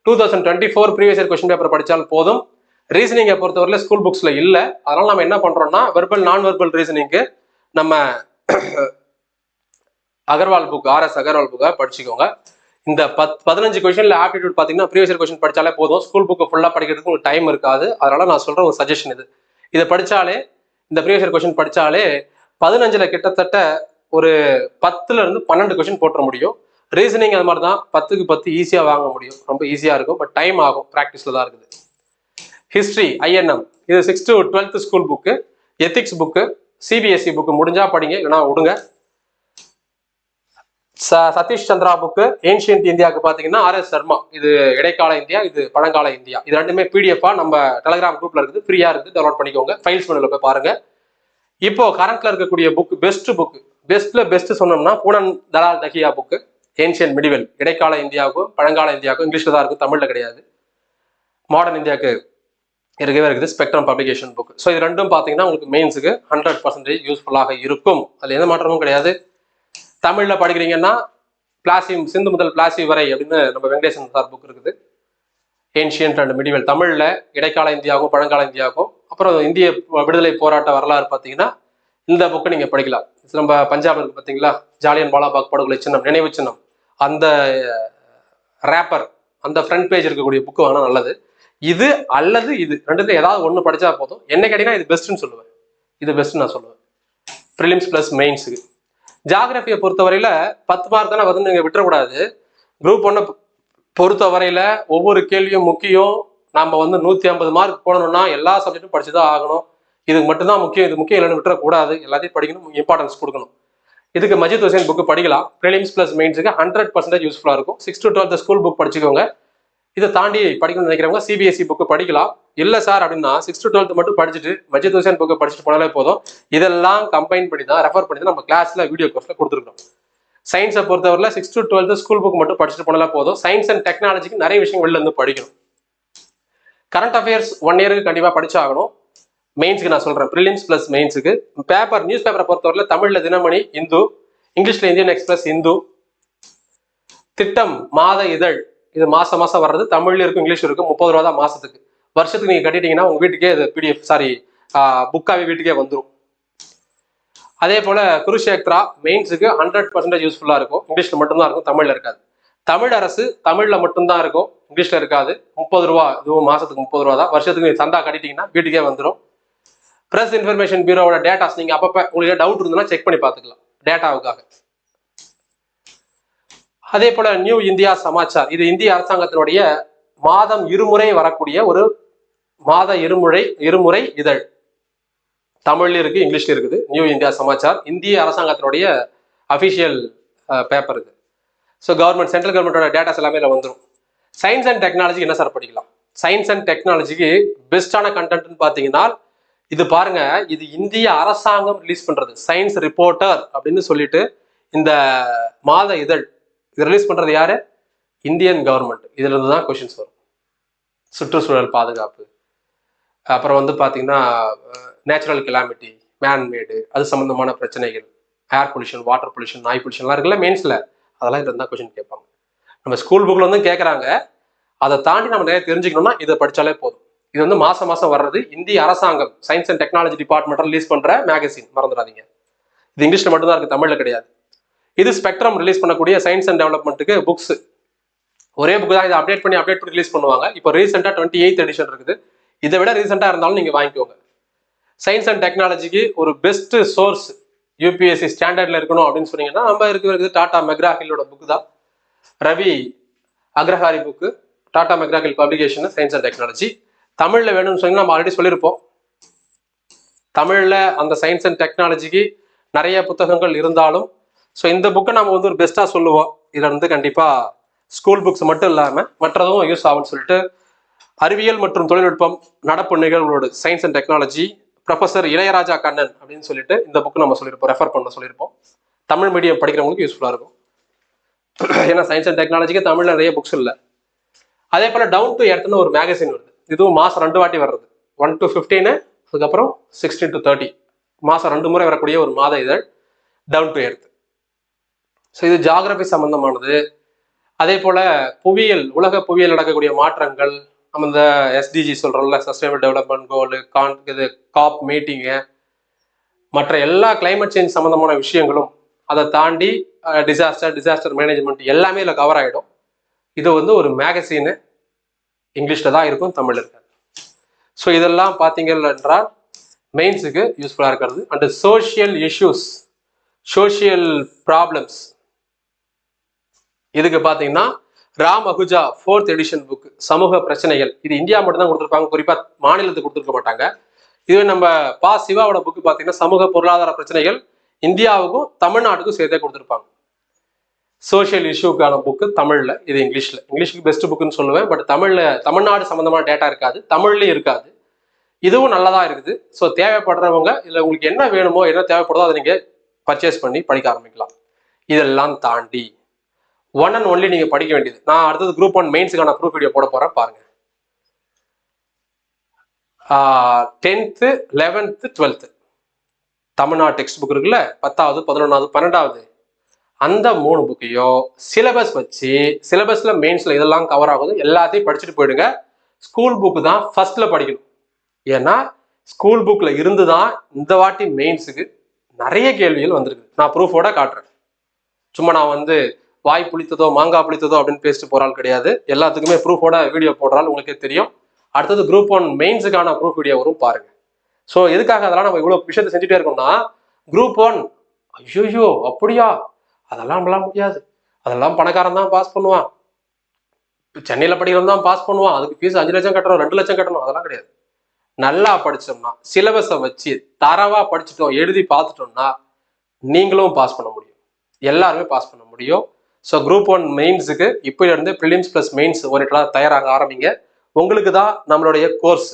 2024 previous year question paper படித்தால் போதும். ரீசனிங்கை பொறுத்தவரையில் ஸ்கூல் புக்ஸில் இல்லை. அதனால் நம்ம என்ன பண்ணுறோம்னா வெர்பல், நான் வெர்பல் ரீசனிங்க்கு நம்ம அகர்வால் புக், RS அகர்வால் புக்கை படிச்சுக்கோங்க. இந்த 15 கொஸ்டின்ல ஆப்டிடியூட் பார்த்தீங்கன்னா ப்ரீவியஸ் இயர் கொஸ்டின் படித்தாலே போதும். ஸ்கூல் புக்கு ஃபுல்லாக படிக்கிறதுக்கு உங்களுக்கு டைம் இருக்காது. அதனால நான் சொல்கிற ஒரு சஜஷன் இது. இதை படித்தாலே, இந்த ப்ரீவியஸ் இயர் கொஸ்டின் படித்தாலே 15ல் கிட்டத்தட்ட ஒரு 10ல இருந்து 12 கொஸ்டின் போட்டுற முடியும். ரீசனிங் அது மாதிரி தான், 10க்கு 10 ஈஸியாக வாங்க முடியும். ரொம்ப ஈஸியாக இருக்கும், பட் டைம் ஆகும், ப்ராக்டிஸில் தான் இருக்குது. ஹிஸ்ட்ரி, INM, இது 6th to 12th school book. Ethics book, CBSE book முடிஞ்சா படிங்க, இல்லைனா விடுங்க. சதீஷ் சந்திரா புக்கு ஏன்ஷியன்ட் இந்தியாவுக்கு பார்த்தீங்கன்னா RS சர்மா, இது இடைக்கால இந்தியா, இது பழங்கால இந்தியா. இது 2மே PDF-ஆ நம்ம டெலிகிராம் குரூப்ல இருக்குது, ஃப்ரீயா இருக்குது, டவுன்லோட் பண்ணிக்கோங்க. ஃபைல்ஸ் மெனுல போய் பாருங்க. இப்போ கரண்ட்ல இருக்கக்கூடிய புக், பெஸ்ட் புக், பெஸ்ட்ல பெஸ்ட் சொன்னோம்னா Poonam Dalal Dahiya book, ancient medieval, இடைக்கால இந்தியாவுக்கும் பழங்கால இந்தியாவுக்கும் இங்கிலீஷ்ல தான் இருக்கும், தமிழ்ல கிடையாது. மாடர்ன் இந்தியாவுக்கு இருக்கவே இருக்குது ஸ்பெக்ட்ரம் பப்ளிகேஷன் புக். ஸோ இது 2ம் பார்த்தீங்கன்னா உங்களுக்கு மெயின்ஸுக்கு 100% யூஸ்ஃபுல்லாக இருக்கும். அதில் எந்த மாற்றமும் கிடையாது. தமிழில் படிக்கிறீங்கன்னா பிளாசி, சிந்து முதல் பிளாசி வரை அப்படின்னு நம்ம வெங்கடேசன் சார் புக் இருக்குது. ஏன்ஷியன்ட் அண்ட் மிடிவல், தமிழில் இடைக்கால இந்தியாவுக்கும் பழங்கால இந்தியாவுக்கும். அப்புறம் இந்திய விடுதலை போராட்ட வரலாறு பார்த்தீங்கன்னா இந்த புக்கை நீங்கள் படிக்கலாம். நம்ம பஞ்சாப் இருக்குது பார்த்தீங்களா, ஜாலியன் வாலாபாக் படுகொலை சின்னம், நினைவு சின்னம், அந்த ரேப்பர், அந்த ஃப்ரண்ட் பேஜ் இருக்கக்கூடிய புக்கு வாங்கினா நல்லது. இது அல்லது இது 2த்துல ஏதாவது ஒன்று படித்தா போதும். என்ன கேட்டீங்கன்னா இது பெஸ்ட்டுன்னு சொல்லுவேன், இது பெஸ்ட்டுன்னு நான் சொல்லுவேன் ப்ரிலிம்ஸ் ப்ளஸ் மெயின்ஸுக்கு. ஜாகிரபியை பொறுத்தவரையில் 10 மார்க் தானே வந்து நீங்கள் விட்டுறக்கூடாது. குரூப் 1 பொறுத்தவரையில் ஒவ்வொரு கேள்வியும் முக்கியம். நம்ம 150 மார்க் போடணும்னா எல்லா சப்ஜெக்டும் படிச்சு தான் ஆகணும். இதுக்கு மட்டும்தான் முக்கியம், இது முக்கியம் இல்லைன்னு விட்டுறக்கூடாது. எல்லாத்தையும் படிக்கணும், இம்பார்ட்டன்ஸ் கொடுக்கணும். இதுக்கு மஜித் ஹுசேன் புக்கு படிக்கலாம். ப்ரிலிம்ஸ் ப்ளஸ் மெயின்ஸுக்கு 100% யூஸ்ஃபுல்லாக இருக்கும். 6th to 12th school book படிச்சுக்கோங்க. இதை தாண்டி படிக்கணும்னு நினைக்கிறவங்க CBSE புக்கு படிக்கலாம். இல்லை சார் அப்படின்னா 6th to 12th மட்டும் படிச்சுட்டு மஜித் ஹுசேன் புக்கு படிச்சுட்டு போனாலே போதும். இதெல்லாம் கம்பைன் பண்ணி தான், ரெஃபர் பண்ணி தான் நம்ம கிளாஸ்ல வீடியோ கோர்ஸ்ல கொடுத்துருக்கோம். சயின்ஸை பொறுத்தவரையில் 6th to 12th school book மட்டும் படிச்சுட்டு போனாலே போதும். சயின்ஸ் அண்ட் டெக்னாலஜிக்கு நிறைய விஷயம் வெளில இருந்து படிக்கணும். கரண்ட் அஃபேர்ஸ் 1 இயருக்கு கண்டிப்பாக படிச்சாகணும். மெயின்ஸுக்கு நான் சொல்றேன், ப்ரிலிம்ஸ் ப்ளஸ் மெயின்ஸுக்கு. பேப்பர், நியூஸ் பேப்பரை பொறுத்தவரையில் தமிழில் தினமணி, இந்து, இங்கிலீஷ்ல இந்தியன் எக்ஸ்பிரஸ், இந்து. திட்டம், மாத இதழ், இது மாசம் வர்றது, தமிழ்ல இருக்கும் இங்கிலீஷ் இருக்கும். 30 ரூபா தான் மாசத்துக்கு. வருஷத்துக்கு நீங்க கட்டிட்டீங்கன்னா உங்க வீட்டுக்கே இது PDF புக்காவே வீட்டுக்கே வந்துடும். அதே போல குருஷேத்ரா மெயின்ஸுக்கு 100% யூஸ்ஃபுல்லா இருக்கும். இங்கிலீஷ்ல மட்டும்தான் இருக்கும், தமிழ்ல இருக்காது. தமிழ் அரசு தமிழ்ல மட்டும்தான் இருக்கும், இங்கிலீஷ்ல இருக்காது. 30 ரூபா, இதுவும் மாசத்துக்கு 30 ரூபா தான். வருஷத்துக்கு நீங்க சந்தா கட்டிட்டீங்கன்னா வீட்டுக்கே வந்துடும். பிரஸ் இன்ஃபர்மேஷன் பியூரோட டேட்டாஸ் நீங்க அப்பப்ப உங்களுக்கு டவுட் இருந்ததுன்னா செக் பண்ணி பார்த்துக்கலாம் டேட்டாவுக்காக. அதே போல நியூ இந்தியா சமாச்சார், இது இந்திய அரசாங்கத்தினுடைய மாதம் இருமுறை வரக்கூடிய ஒரு மாத இருமுறை இதழ். தமிழ்ல இருக்கு, இங்கிலீஷ்ல இருக்குது. நியூ இந்தியா சமாச்சார் இந்திய அரசாங்கத்தினுடைய அபிஷியல் பேப்பர் இது. ஸோ கவர்மெண்ட், சென்ட்ரல் கவர்மெண்டோட டேட்டாஸ் எல்லாமே இதில் வந்துடும். சயின்ஸ் அண்ட் டெக்னாலஜிக்கு என்ன சார் படிக்கலாம்? சயின்ஸ் அண்ட் டெக்னாலஜிக்கு பெஸ்டான கண்டென்ட்னு பார்த்தீங்கன்னா இது பாருங்க, இது இந்திய அரசாங்கம் ரிலீஸ் பண்றது, சயின்ஸ் ரிப்போர்ட்டர் அப்படின்னு சொல்லிட்டு இந்த மாத இதழ். இது ரிலீஸ் பண்றது யாரு? Indian government. இதுல இருந்து தான் கொஸ்டின்ஸ் வரும். சுற்றுச்சூழல் பாதுகாப்பு, அப்புறம் பாத்தீங்கன்னா நேச்சுரல் கிளாமிட்டி, மேன்மேடு, அது சம்பந்தமான பிரச்சனைகள், ஏர் பொல்யூஷன், வாட்டர் பொல்யூஷன், நாய் பொல்யூஷன்லாம் இருக்குல்ல மெயின்ஸில், அதெல்லாம் இது இருந்தால் கொஸ்டின் கேட்பாங்க. நம்ம ஸ்கூல் புக்கில் வந்து கேட்குறாங்க. அதை தாண்டி நம்ம நிறைய தெரிஞ்சுக்கணும்னா இதை படித்தாலே போதும். இது வந்து மாதம் மாதம் வர்றது இந்திய அரசாங்கம் science and technology department release பண்ணுற மேகசின், மறந்துடாதீங்க. இது இங்கிலீஷில் மட்டும்தான் இருக்குது, தமிழில் கிடையாது. இது ஸ்பெக்ட்ரம் ரிலீஸ் பண்ணக்கூடிய சயின்ஸ் அண்ட் டெவலப்மெண்ட்டுக்கு புக்ஸ். ஒரே புக் தான், இதை அப்டேட் பண்ணி ரிலீஸ் பண்ணுவாங்க. இப்போ ரீசெண்டாக 28th எடிஷன் இருக்குது. இதை விட ரீசெண்டாக இருந்தாலும் நீங்கள் வாங்கிக்கோங்க. சயின்ஸ் அண்ட் டெக்னாலஜிக்கு ஒரு பெஸ்ட் சோர்ஸ் யூபிஎஸ்சி ஸ்டாண்டர்ட்ல இருக்கணும் அப்படின்னு சொன்னீங்கன்னா நம்ம இருக்குது டாடா மெக்ராஹிலோட புக் தான். Ravi Agrahari book, Tata McGraw Hill publication, science and technology. தமிழில் வேணும்னு சொன்னீங்கன்னா நம்ம ஆல்ரெடி சொல்லியிருப்போம். தமிழில் அந்த சயின்ஸ் அண்ட் டெக்னாலஜிக்கு நிறைய புத்தகங்கள் இருந்தாலும் ஸோ இந்த புக்கை நம்ம வந்து ஒரு பெஸ்ட்டாக சொல்லுவோம். இதில் வந்து கண்டிப்பாக ஸ்கூல் புக்ஸ் மட்டும் இல்லாமல் மற்றதும் யூஸ் ஆகும்னு சொல்லிட்டு அறிவியல் மற்றும் தொழில்நுட்பம் நடப்பு நிகழ்வுகளோட science and technology professor Ilaiyaraja Kannan அப்படின்னு சொல்லிட்டு இந்த புக்கு நம்ம சொல்லியிருப்போம், ரெஃபர் பண்ண சொல்லியிருப்போம். தமிழ் மீடியம் படிக்கிறவங்களுக்கு யூஸ்ஃபுல்லாக இருக்கும். ஏன்னா சயின்ஸ் அண்ட் டெக்னாலஜிக்கு தமிழில் நிறைய புக்ஸ் இல்லை. அதே போல் டவுன் டு எர்த்னு ஒரு மேகசின் வருது. இதுவும் மாதம் 2 வாட்டி வர்றது, 1 to 15, அதுக்கப்புறம் 16 to 30, மாதம் 2 முறை வரக்கூடிய ஒரு மாத இதழ் டவுன் டு எர்த். ஸோ இது ஜியாகிரபி சம்பந்தமானது. அதே போல் புவியியல், உலக புவியியல் நடக்கக்கூடிய மாற்றங்கள், நம்ம இந்த எஸ்டிஜி சொல்கிறோம்ல, சஸ்டைனபிள் டெவலப்மெண்ட் கோலு, இது காப் மீட்டிங்கு, மற்ற எல்லா கிளைமேட் சேஞ்ச் சம்மந்தமான விஷயங்களும், அதை தாண்டி டிசாஸ்டர் மேனேஜ்மெண்ட் எல்லாமே இதில் கவர் ஆகிடும். இது வந்து ஒரு மேகசினு, இங்கிலீஷில் தான் இருக்கும், தமிழ் இருக்காது. ஸோ இதெல்லாம் பார்த்தீங்க என்றால் மெயின்ஸுக்கு யூஸ்ஃபுல்லாக இருக்கிறது. And social issues, social problems, இதுக்கு பார்த்தீங்கன்னா Ram Ahuja 4th edition book, சமூக பிரச்சனைகள். இது இந்தியா மட்டும் தான் கொடுத்துருப்பாங்க, குறிப்பாக மாநிலத்துக்கு கொடுத்துருக்க மாட்டாங்க. இதுவே நம்ம பா சிவாவோட புக்கு பார்த்தீங்கன்னா சமூக பொருளாதார பிரச்சனைகள், இந்தியாவுக்கும் தமிழ்நாட்டுக்கும் சேர்த்தே கொடுத்துருப்பாங்க. சோஷியல் இஷ்யூக்கான புக்கு தமிழில், இது இங்கிலீஷுக்கு பெஸ்ட் புக்குன்னு சொல்லுவேன். பட் தமிழ்நாடு சம்மந்தமான டேட்டா இருக்காது, தமிழ்லேயும் இருக்காது. இதுவும் நல்லதாக இருக்குது. ஸோ தேவைப்படுறவங்க இல்லை உங்களுக்கு என்ன வேணுமோ, என்ன தேவைப்படுதோ அதை நீங்கள் பர்ச்சேஸ் பண்ணி படிக்க ஆரம்பிக்கலாம். இதெல்லாம் தாண்டி ஒன் அண்ட் ஒன்லி நீங்கள் படிக்க வேண்டியது, நான் அடுத்தது குரூப் 1 மெயின்ஸுக்கான ப்ரூஃப் வீடியோ போட போகிறேன் பாருங்க. 10th, 11th, 12th Tamil Nadu text book இருக்குல்ல, 10வது, 11வது, 12வது, அந்த 3 புக்கையும் சிலபஸ் வச்சு, சிலபஸ்ல மெயின்ஸ்ல இதெல்லாம் கவர் ஆகுது, எல்லாத்தையும் படிச்சுட்டு போயிடுங்க. ஸ்கூல் புக்கு தான் ஃபர்ஸ்ட்ல படிக்கணும். ஏன்னா ஸ்கூல் புக்ல இருந்து தான் இந்த வாட்டி மெயின்ஸுக்கு நிறைய கேள்விகள் வந்திருக்கு. நான் ப்ரூஃபோட காட்டுறேன். சும்மா நான் வந்து வாய் புளித்ததோ மாங்காய் புளித்ததோ அப்படின்னு பேசிட்டு போறாள் கிடையாது. எல்லாத்துக்குமே ப்ரூஃபோட வீடியோ போடுறாள், உங்களுக்கே தெரியும். அடுத்தது குரூப் 1 மெயின்ஸுக்கான ப்ரூஃப் வீடியோ வரும் பாருங்க. ஸோ எதுக்காக அதெல்லாம் நம்ம இவ்வளோ விஷயத்தை செஞ்சுட்டே இருக்கோம்னா, குரூப் 1 ஐயோ அப்படியா, அதெல்லாம் நம்மளாம் முடியாது, அதெல்லாம் பணக்காரன் தான் பாஸ் பண்ணுவான், சென்னையில் படிக்கிறவன் தான் பாஸ் பண்ணுவான், அதுக்கு ஃபீஸ் 5 லட்சம் கட்டணும், 2 லட்சம் கட்டணும், அதெல்லாம் கிடையாது. நல்லா படிச்சோம்னா, சிலபஸை வச்சு தரவா படிச்சுட்டோம், எழுதி பார்த்துட்டோம்னா நீங்களும் பாஸ் பண்ண முடியும், எல்லாருமே பாஸ் பண்ண முடியும். ஸோ குரூப் 1 மெயின்ஸுக்கு இப்போ இருந்து ப்ரிலிம்ஸ் ப்ளஸ் மெயின்ஸ் ஓரியன்டாக தயாராக ஆரம்பிங்க. உங்களுக்கு தான் நம்மளுடைய கோர்ஸ்,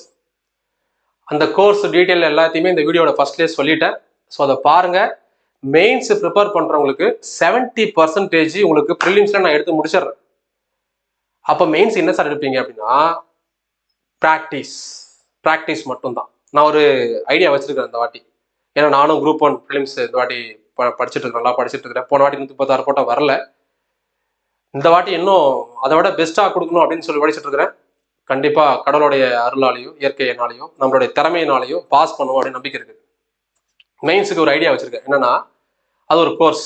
அந்த கோர்ஸ் டீட்டெயில் எல்லாத்தையுமே இந்த வீடியோட ஃபர்ஸ்ட்லேயே சொல்லிட்டேன். ஸோ அதை பாருங்க. மெயின்ஸ் ப்ரிப்பேர் பண்ணுறவங்களுக்கு 70% உங்களுக்கு ப்ரிலிம்ஸில் நான் எடுத்து முடிச்சிடுறேன். அப்போ மெயின்ஸ் என்ன சார் எடுப்பீங்க அப்படின்னா, ப்ராக்டிஸ் மட்டும்தான். நான் ஒரு ஐடியா வச்சிருக்கேன் இந்த வாட்டி. ஏன்னா நானும் குரூப் 1 ப்ரிலிம்ஸ் இந்த வாட்டி படிச்சுட்டு இருக்கேன், நல்லா படிச்சுட்டு இருக்கிறேன். போன வாட்டி 136 போட்டோ வரல, இந்த வாட்டி இன்னும் அதை விட பெஸ்ட்டாக கொடுக்கணும் அப்படின்னு சொல்லி படிச்சுட்டு இருக்கிறேன். கண்டிப்பாக கடவுளுடைய அருளாலையும் இயற்கையினாலையும் நம்மளுடைய திறமையினாலையும் பாஸ் பண்ணுவோம் அப்படின்னு நம்பிக்கை இருக்குது. மெயின்ஸுக்கு ஒரு ஐடியா வச்சிருக்கேன். என்னன்னா, அது ஒரு கோர்ஸ்.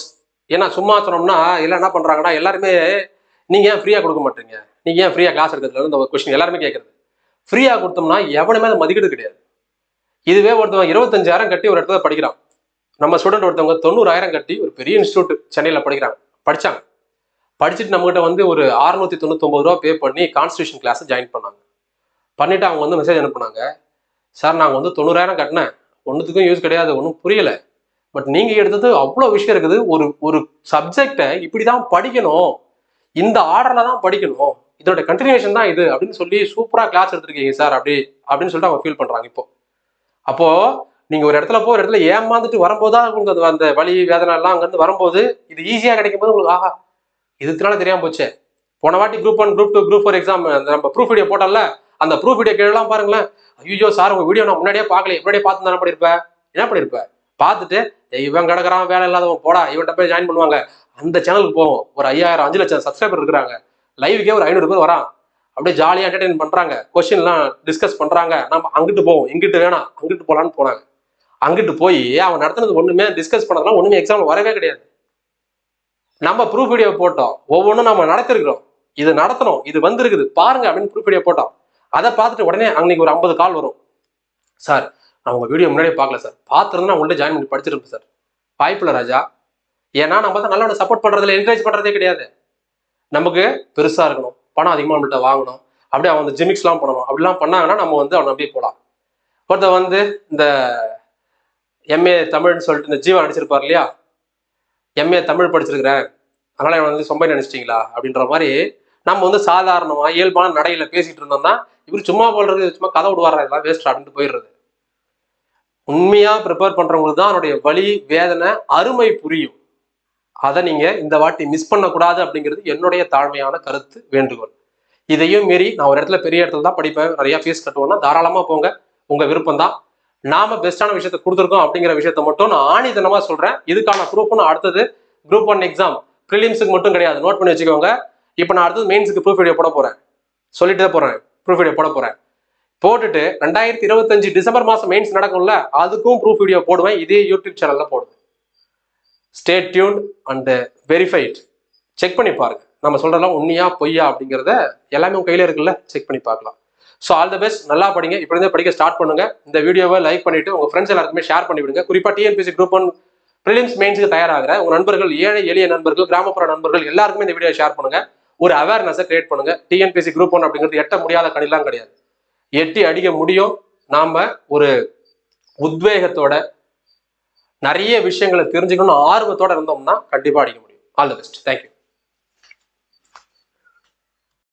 ஏன்னா சும்மா சொன்னோம்னா எல்லாம் என்ன பண்ணுறாங்கன்னா, எல்லாருமே நீங்கள் ஏன் ஃப்ரீயாக கொடுக்க மாட்டீங்க, நீங்கள் ஏன் ஃப்ரீயாக கிளாஸ் எடுக்கிறதுல இந்த ஒரு கொஸ்டின் எல்லாருமே கேட்குறது. ஃப்ரீயாக கொடுத்தோம்னா எவனுமே அதை மதிக்கிறது கிடையாது. இதுவே ஒருத்தவங்க 25,000 கட்டி ஒரு இடத்துல படிக்கிறான். நம்ம ஸ்டூடெண்ட் ஒருத்தவங்க 90,000 கட்டி ஒரு பெரிய இன்ஸ்டியூட் சென்னையில் படிச்சாங்க. படிச்சுட்டு நம்மகிட்ட வந்து ஒரு 699 ரூபா பே பண்ணி கான்ஸ்டியூஷன் கிளாஸ் ஜாயின் பண்ணாங்க. பண்ணிட்டு அவங்க வந்து மெசேஜ் அனுப்புனாங்க, சார் நாங்கள் வந்து 90,000 கட்டினேன், ஒன்றுத்துக்கும் யூஸ் கிடையாது, ஒன்றும் புரியல, பட் நீங்கள் எடுத்தது அவ்வளோ விஷயம் இருக்குது, ஒரு சப்ஜெக்டை இப்படி தான் படிக்கணும், இந்த ஆர்டரில் தான் படிக்கணும், இதோட கண்டினியூஷன் தான் இது அப்படின்னு சொல்லி சூப்பராக கிளாஸ் எடுத்துருக்கீங்க சார் அப்படின்னு சொல்லிட்டு அவங்க ஃபீல் பண்ணுறாங்க. அப்போ நீங்கள் ஒரு இடத்துல ஏமாந்துட்டு வரும்போது உங்களுக்கு அந்த வலி வேதனை எல்லாம் அங்கேருந்து வரும்போது இது ஈஸியாக கிடைக்கும் போது உங்களுக்கு ஆஹா இதுக்குனால தெரியாமல் போச்சே. போன வாட்டி குரூப் 1, குரூப் 2, குரூப் 4 எக்ஸாம் நம்ம ப்ரூஃப் வீடியோ போட்டோம்ல, அந்த ப்ரூஃப் வீடியோ கீழெல்லாம் பாருங்களேன், ஐயோ சார் உங்க வீடியோ நான் முன்னாடியே பார்க்கல, முன்னாடியே பார்த்து தானே என்ன பண்ணியிருப்பேன், பார்த்துட்டு இவன் கிடக்குறான் வேலை இல்லாதவன் போடா இவன்கிட்ட போய் ஜாயின் பண்ணுவாங்க. அந்த சேனலுக்கு போவோம். ஒரு 5000 5 லட்சம் சப்ஸ்கிரைபர் இருக்கிறாங்க. லைவுக்கே ஒரு 500 பேர் வரான். அப்படியே ஜாலியாக என்டர்டைன் பண்றாங்க, கொஸ்டின்லாம் டிஸ்கஸ் பண்றாங்க. நம்ம அங்கிட்டு போவோம், இங்கிட்டு வேணாம் அங்கிட்டு போலான்னு போனாங்க. அங்கிட்டு போய் அவன் நடத்துனது ஒண்ணுமே, டிஸ்கஸ் பண்ணதெல்லாம் ஒண்ணுமே எக்ஸாம்ல வரவே கிடையாது. நம்ம ப்ரூஃப் வீடியோ போட்டோம், ஒவ்வொன்றும் நம்ம நடத்திருக்கிறோம், இது நடத்தணும், இது வந்திருக்குது பாருங்க அப்படின்னு ப்ரூஃப் வீடியோ போட்டோம். அதை பார்த்துட்டு உடனே அன்னைக்கு ஒரு 50 கால் வரும். சார் நான் உங்க வீடியோ முன்னாடியே பார்க்கல சார், பார்த்துருந்தா உங்கள்கிட்ட ஜாயின் பண்ணி படிச்சிருப்பேன் சார். வாய்ப்பில்லை ராஜா. ஏன்னா நம்ம தான் நல்லவனை சப்போர்ட் பண்றதுல என்கரேஜ் பண்றதே கிடையாது. நமக்கு பெருசா இருக்கணும், பணம் அதிகமாக நம்மள்கிட்ட வாங்கணும், அப்படியே அவன் வந்து ஜிமிக்ஸ்லாம் பண்ணணும், அப்படிலாம் பண்ணாங்கன்னா நம்ம வந்து அவனை நம்பி போகலாம். ஒருத்த வந்து இந்த எம்ஏ தமிழ்னு சொல்லிட்டு இந்த ஜீவா நடிச்சிருப்பார் இல்லையா, எம்ஏ தமிழ் படிச்சிருக்கிறேன் அதனால இவன் வந்து சொம்பை நினைச்சிட்டீங்களா அப்படின்ற மாதிரி நம்ம வந்து சாதாரணமா இயல்பான நடையில பேசிட்டு இருந்தோம்னா இவர் சும்மா போடுறது, சும்மா கதை விடுவாரா இதெல்லாம் வேஸ்ட் அப்படின்ட்டு போயிடுறது. உண்மையா ப்ரிப்பேர் பண்றவங்களுக்கு தான் அவனுடைய வலி வேதனை அருமை புரியும். அதை நீங்க இந்த வாட்டி மிஸ் பண்ணக்கூடாது அப்படிங்கிறது என்னுடைய தாழ்மையான கருத்து, வேண்டுகோள். இதையும் மீறி நான் ஒரு இடத்துல பெரிய இடத்துல தான் படிப்பேன், நிறைய ஃபீஸ் கட்டுவேன்னா தாராளமா போங்க, உங்க விருப்பம் தான். நாம பெஸ்டான விஷயத்த கொடுத்துருக்கோம் அப்படிங்கிற விஷயத்த மட்டும் நான் ஆணித்தனமா சொல்றேன். இதுக்கான ப்ரூஃப் நான் அடுத்தது குரூப் 1 எக்ஸாம் ப்ரிலிம்ஸுக்கு மட்டும் கிடையாது, நோட் பண்ணி வச்சுக்கோங்க. இப்போ நான் அடுத்தது மெயின்ஸுக்கு ப்ரூஃப் வீடியோ போட போறேன், சொல்லிட்டு போறேன், ப்ரூஃப் வீடியோ போட போறேன். போட்டுட்டு 2025 டிசம்பர் மாசம் மெயின்ஸ் நடக்கும்ல, அதுக்கும் ப்ரூஃப் வீடியோ போடுவேன், இதே யூடியூப் சேனல்ல போடுவேன். Stay tuned and verified. Check பண்ணி பாருங்க, நம்ம சொல்றதெல்லாம் உண்மையா பொய்யா அப்படிங்கிறத எல்லாமே உங்க கையில இருக்குல்ல, செக் பண்ணி பார்க்கலாம். ஸோ ஆல் த பெஸ்ட், நல்லா படிங்க, இப்போ இருந்தே படிக்க ஸ்டார்ட் பண்ணுங்க. இந்த வீடியோவை லைக் பண்ணிட்டு உங்க ஃப்ரெண்ட்ஸ் எல்லாருக்குமே ஷேர் பண்ணி விடுங்க. குறிப்பா டிஎன்பிஎஸ்சி குரூப் 1 ப்ரிலிம்ஸ் மெயின்ஸுக்கு தயாராகிற உங்க நண்பர்கள், ஏழை எளிய நண்பர்கள், கிராமப்புற நண்பர்கள் எல்லாருக்குமே இந்த வீடியோ ஷேர் பண்ணுங்க. ஒரு அவேர்னஸை கிரியேட் பண்ணுங்க. டிஎன்பிஎஸ்சி குரூப் 1 அப்படிங்கிறது எட்ட முடியாத கணிலாம் கிடையாது, எட்டி அடிக்க முடியும். நாம ஒரு உத்வேகத்தோட நிறைய விஷயங்களை தெரிஞ்சுக்கணும்னு ஆர்வத்தோட இருந்தோம்னா கண்டிப்பா அடிக்க முடியும். All the best, thank you.